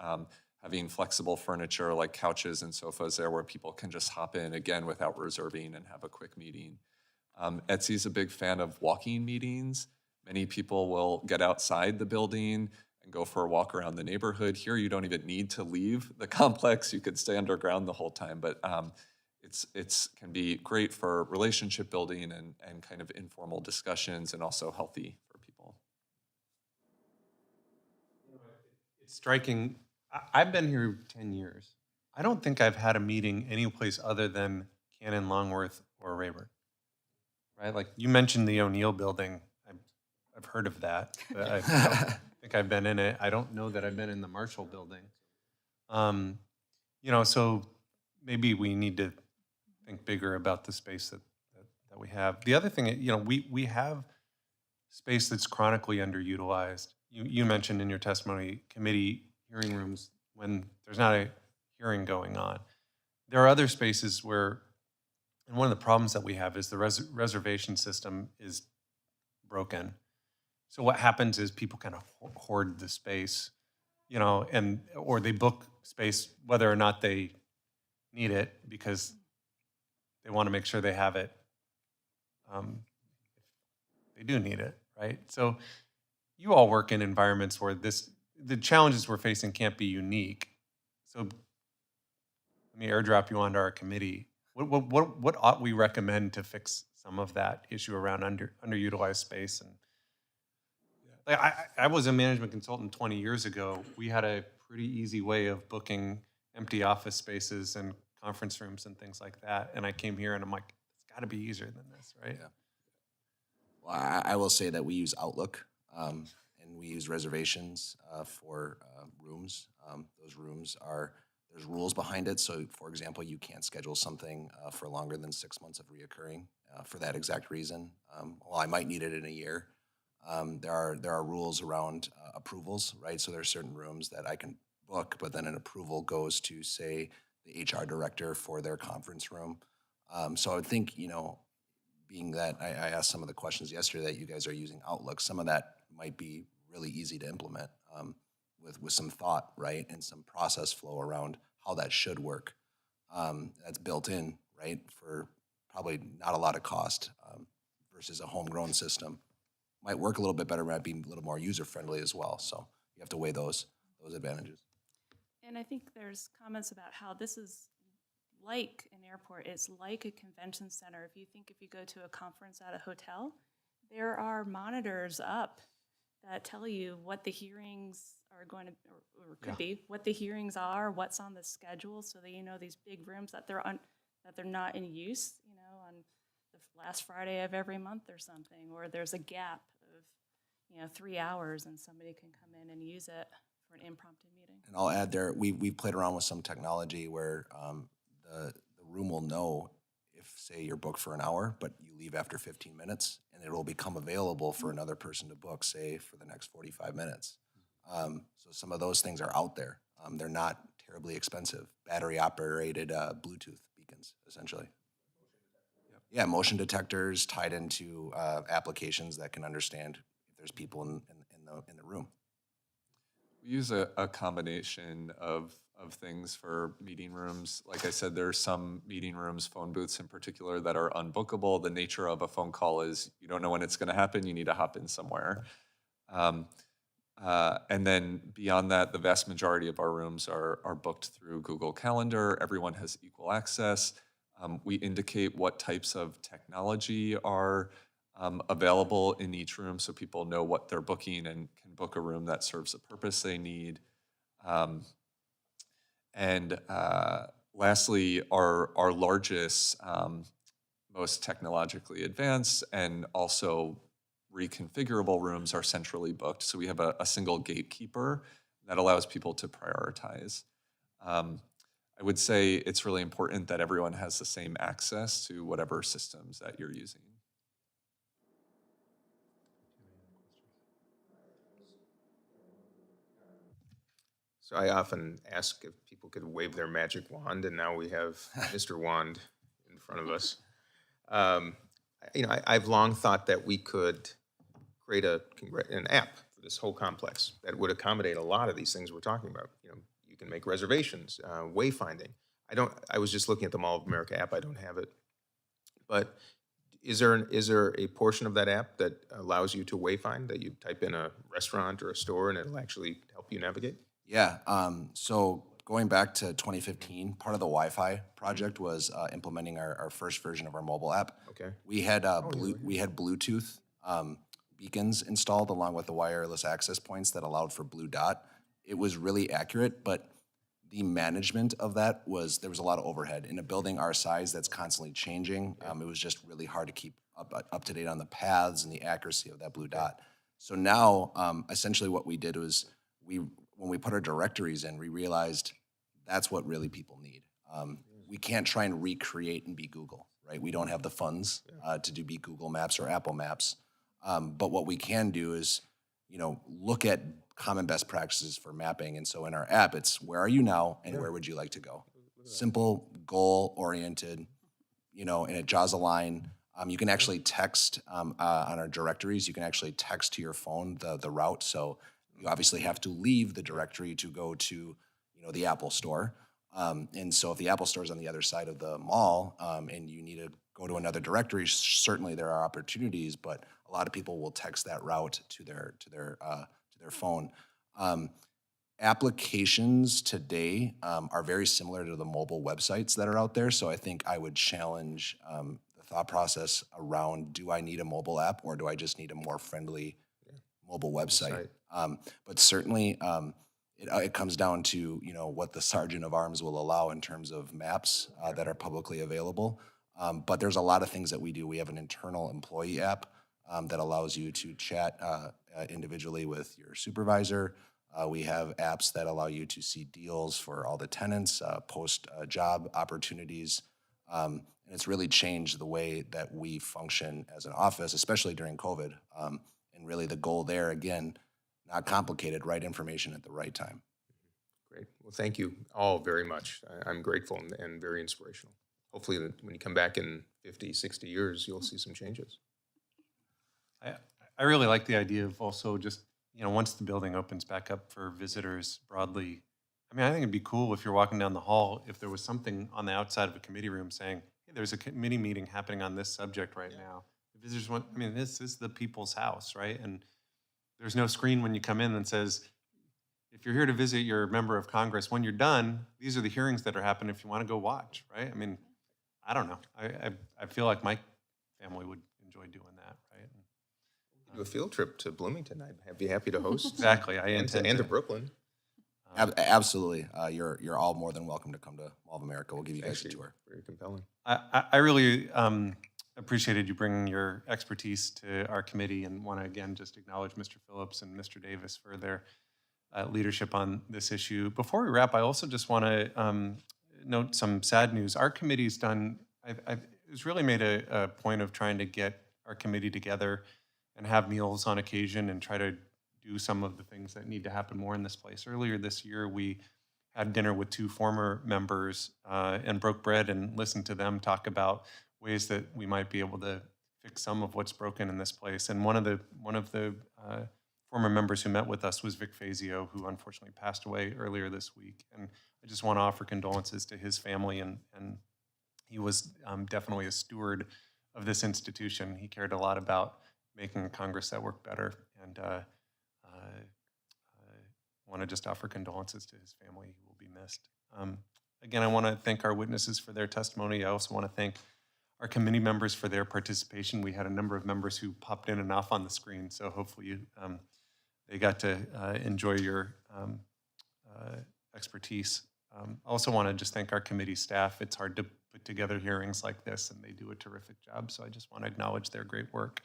Having flexible furniture like couches and sofas there where people can just hop in, again, without reserving and have a quick meeting. Etsy's a big fan of walking meetings. Many people will get outside the building and go for a walk around the neighborhood. Here, you don't even need to leave the complex. You could stay underground the whole time, but it's can be great for relationship building and kind of informal discussions, and also healthy for people. It's striking. I've been here 10 years. I don't think I've had a meeting any place other than Cannon, Longworth, or Rayburn. Right? Like you mentioned the O'Neill building. I've heard of that, but I don't think I've been in it. I don't know that I've been in the Marshall building. So maybe we need to think bigger about the space that we have. The other thing, we have space that's chronically underutilized. You mentioned in your testimony committee hearing rooms when there's not a hearing going on. There are other spaces where, and one of the problems that we have is the reservation system is broken. So what happens is people kind of hoard the space, or they book space whether or not they need it because they want to make sure they have it. They do need it, right? So you all work in environments where the challenges we're facing can't be unique. So let me airdrop you onto our committee. What ought we recommend to fix some of that issue around underutilized space? And like I was a management consultant 20 years ago. We had a pretty easy way of booking empty office spaces and conference rooms and things like that. And I came here and I'm like, it's got to be easier than this, right? Yeah. Well, I will say that we use Outlook, and we use reservations for rooms. Those rooms there's rules behind it. So, for example, you can't schedule something for longer than 6 months of reoccurring for that exact reason. Well, I might need it in a year. There are rules around approvals, right? So there are certain rooms that I can book, but then an approval goes to, say, the HR director for their conference room. So I would think, being that I asked some of the questions yesterday that you guys are using Outlook, some of that might be really easy to implement with some thought, right, and some process flow around how that should work. That's built in, right, for probably not a lot of cost versus a homegrown system. Might work a little bit better, might be a little more user-friendly as well. So you have to weigh those advantages. And I think there's comments about how this is like an airport, it's like a convention center. If you go to a conference at a hotel, there are monitors up that tell you what the hearings are going to, or could be, what the hearings are, what's on the schedule, so that you know these big rooms that that they're not in use, you know, on the last Friday of every month or something, or there's a gap of, you know, 3 hours and somebody can come in and use it for an impromptu meeting. And I'll add there, we've played around with some technology where the room will know if, say, you're booked for an hour, but you leave after 15 minutes, and it will become available for another person to book, say, for the next 45 minutes. So some of those things are out there. They're not terribly expensive. Battery-operated Bluetooth beacons, essentially. Yeah, motion detectors tied into applications that can understand if there's people in the room. We use a combination of things for meeting rooms. Like I said, there are some meeting rooms, phone booths in particular, that are unbookable. The nature of a phone call is you don't know when it's going to happen. You need to hop in somewhere. And then beyond that, the vast majority of our rooms are booked through Google Calendar. Everyone has equal access. We indicate what types of technology are available in each room so people know what they're booking and can book a room that serves the purpose they need. And lastly, our largest, most technologically advanced and also reconfigurable rooms are centrally booked. So we have a single gatekeeper that allows people to prioritize. I would say it's really important that everyone has the same access to whatever systems that you're using. So I often ask if people could wave their magic wand, and now we have Mr. Wand in front of us. I've long thought that we could create an app for this whole complex that would accommodate a lot of these things we're talking about. You know, you can make reservations, wayfinding. I was just looking at the Mall of America app. I don't have it, but is there a portion of that app that allows you to wayfind, that you type in a restaurant or a store and it'll actually help you navigate? Yeah, so going back to 2015, part of the Wi-Fi project was implementing our first version of our mobile app. Okay. We had we had Bluetooth beacons installed along with the wireless access points that allowed for Blue Dot. It was really accurate, but the management of that there was a lot of overhead. In a building our size that's constantly changing, it was just really hard to keep up to date on the paths and the accuracy of that Blue Dot. So now, essentially what we did was when we put our directories in, we realized that's what really people need. We can't try and recreate and be Google, right? We don't have the funds to be Google Maps or Apple Maps. But what we can do is, look at common best practices for mapping. And so in our app, it's where are you now and where would you like to go? Simple, goal-oriented, and it draws a line. You can actually text on our directories. You can actually text to your phone the route. So you obviously have to leave the directory to go to, the Apple Store. And so if the Apple Store is on the other side of the mall and you need to go to another directory, certainly there are opportunities, but a lot of people will text that route to their phone. Applications today are very similar to the mobile websites that are out there. So I think I would challenge the thought process around, do I need a mobile app or do I just need a more friendly mobile website? But certainly it comes down to, what the Sergeant of Arms will allow in terms of maps that are publicly available. But there's a lot of things that we do. We have an internal employee app that allows you to chat individually with your supervisor. We have apps that allow you to see deals for all the tenants, post job opportunities. And it's really changed the way that we function as an office, especially during COVID. And really the goal there, again, not complicated, right information at the right time. Great. Well, thank you all very much. I'm grateful and very inspirational. Hopefully when you come back in 50, 60 years, you'll see some changes. I really like the idea of also just, once the building opens back up for visitors broadly, I think it'd be cool if you're walking down the hall, if there was something on the outside of a committee room saying, hey, there's a committee meeting happening on this subject right now. The visitors this is the people's house, right? And there's no screen when you come in that says, if you're here to visit your member of Congress, when you're done, these are the hearings that are happening if you want to go watch, right? I don't know. I feel like my family would enjoy doing that, right? Do a field trip to Bloomington. I'd be happy to host. Exactly, I And intend to to. Brooklyn. Absolutely. You're all more than welcome to come to Mall of America. We'll give you guys a Actually, tour. very compelling. I really appreciated you bringing your expertise to our committee and want to again just acknowledge Mr. Phillips and Mr. Davis for their leadership on this issue. Before we wrap, I also just want to note some sad news. Our committee's done, it's really made a point of trying to get our committee together and have meals on occasion and try to do some of the things that need to happen more in this place. Earlier this year, we had dinner with 2 former members and broke bread and listened to them talk about ways that we might be able to fix some of what's broken in this place. And one of the former members who met with us was Vic Fazio, who unfortunately passed away earlier this week. And I just want to offer condolences to his family. And he was definitely a steward of this institution. He cared a lot about making a Congress that worked better. And I want to just offer condolences to his family. He will be missed. Again, I want to thank our witnesses for their testimony. I also want to thank our committee members for their participation. We had a number of members who popped in and off on the screen, so hopefully they got to enjoy your expertise. I also want to just thank our committee staff. It's hard to put together hearings like this, and they do a terrific job, so I just want to acknowledge their great work.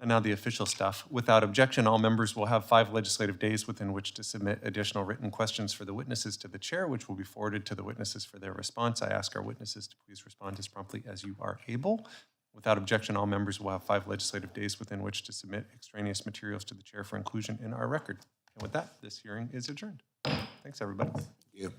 And now the official stuff. Without objection, all members will have 5 legislative days within which to submit additional written questions for the witnesses to the chair, which will be forwarded to the witnesses for their response. I ask our witnesses to please respond as promptly as you are able. Without objection, all members will have 5 legislative days within which to submit extraneous materials to the chair for inclusion in our record. And with that, this hearing is adjourned. Thanks, everybody. Thank you.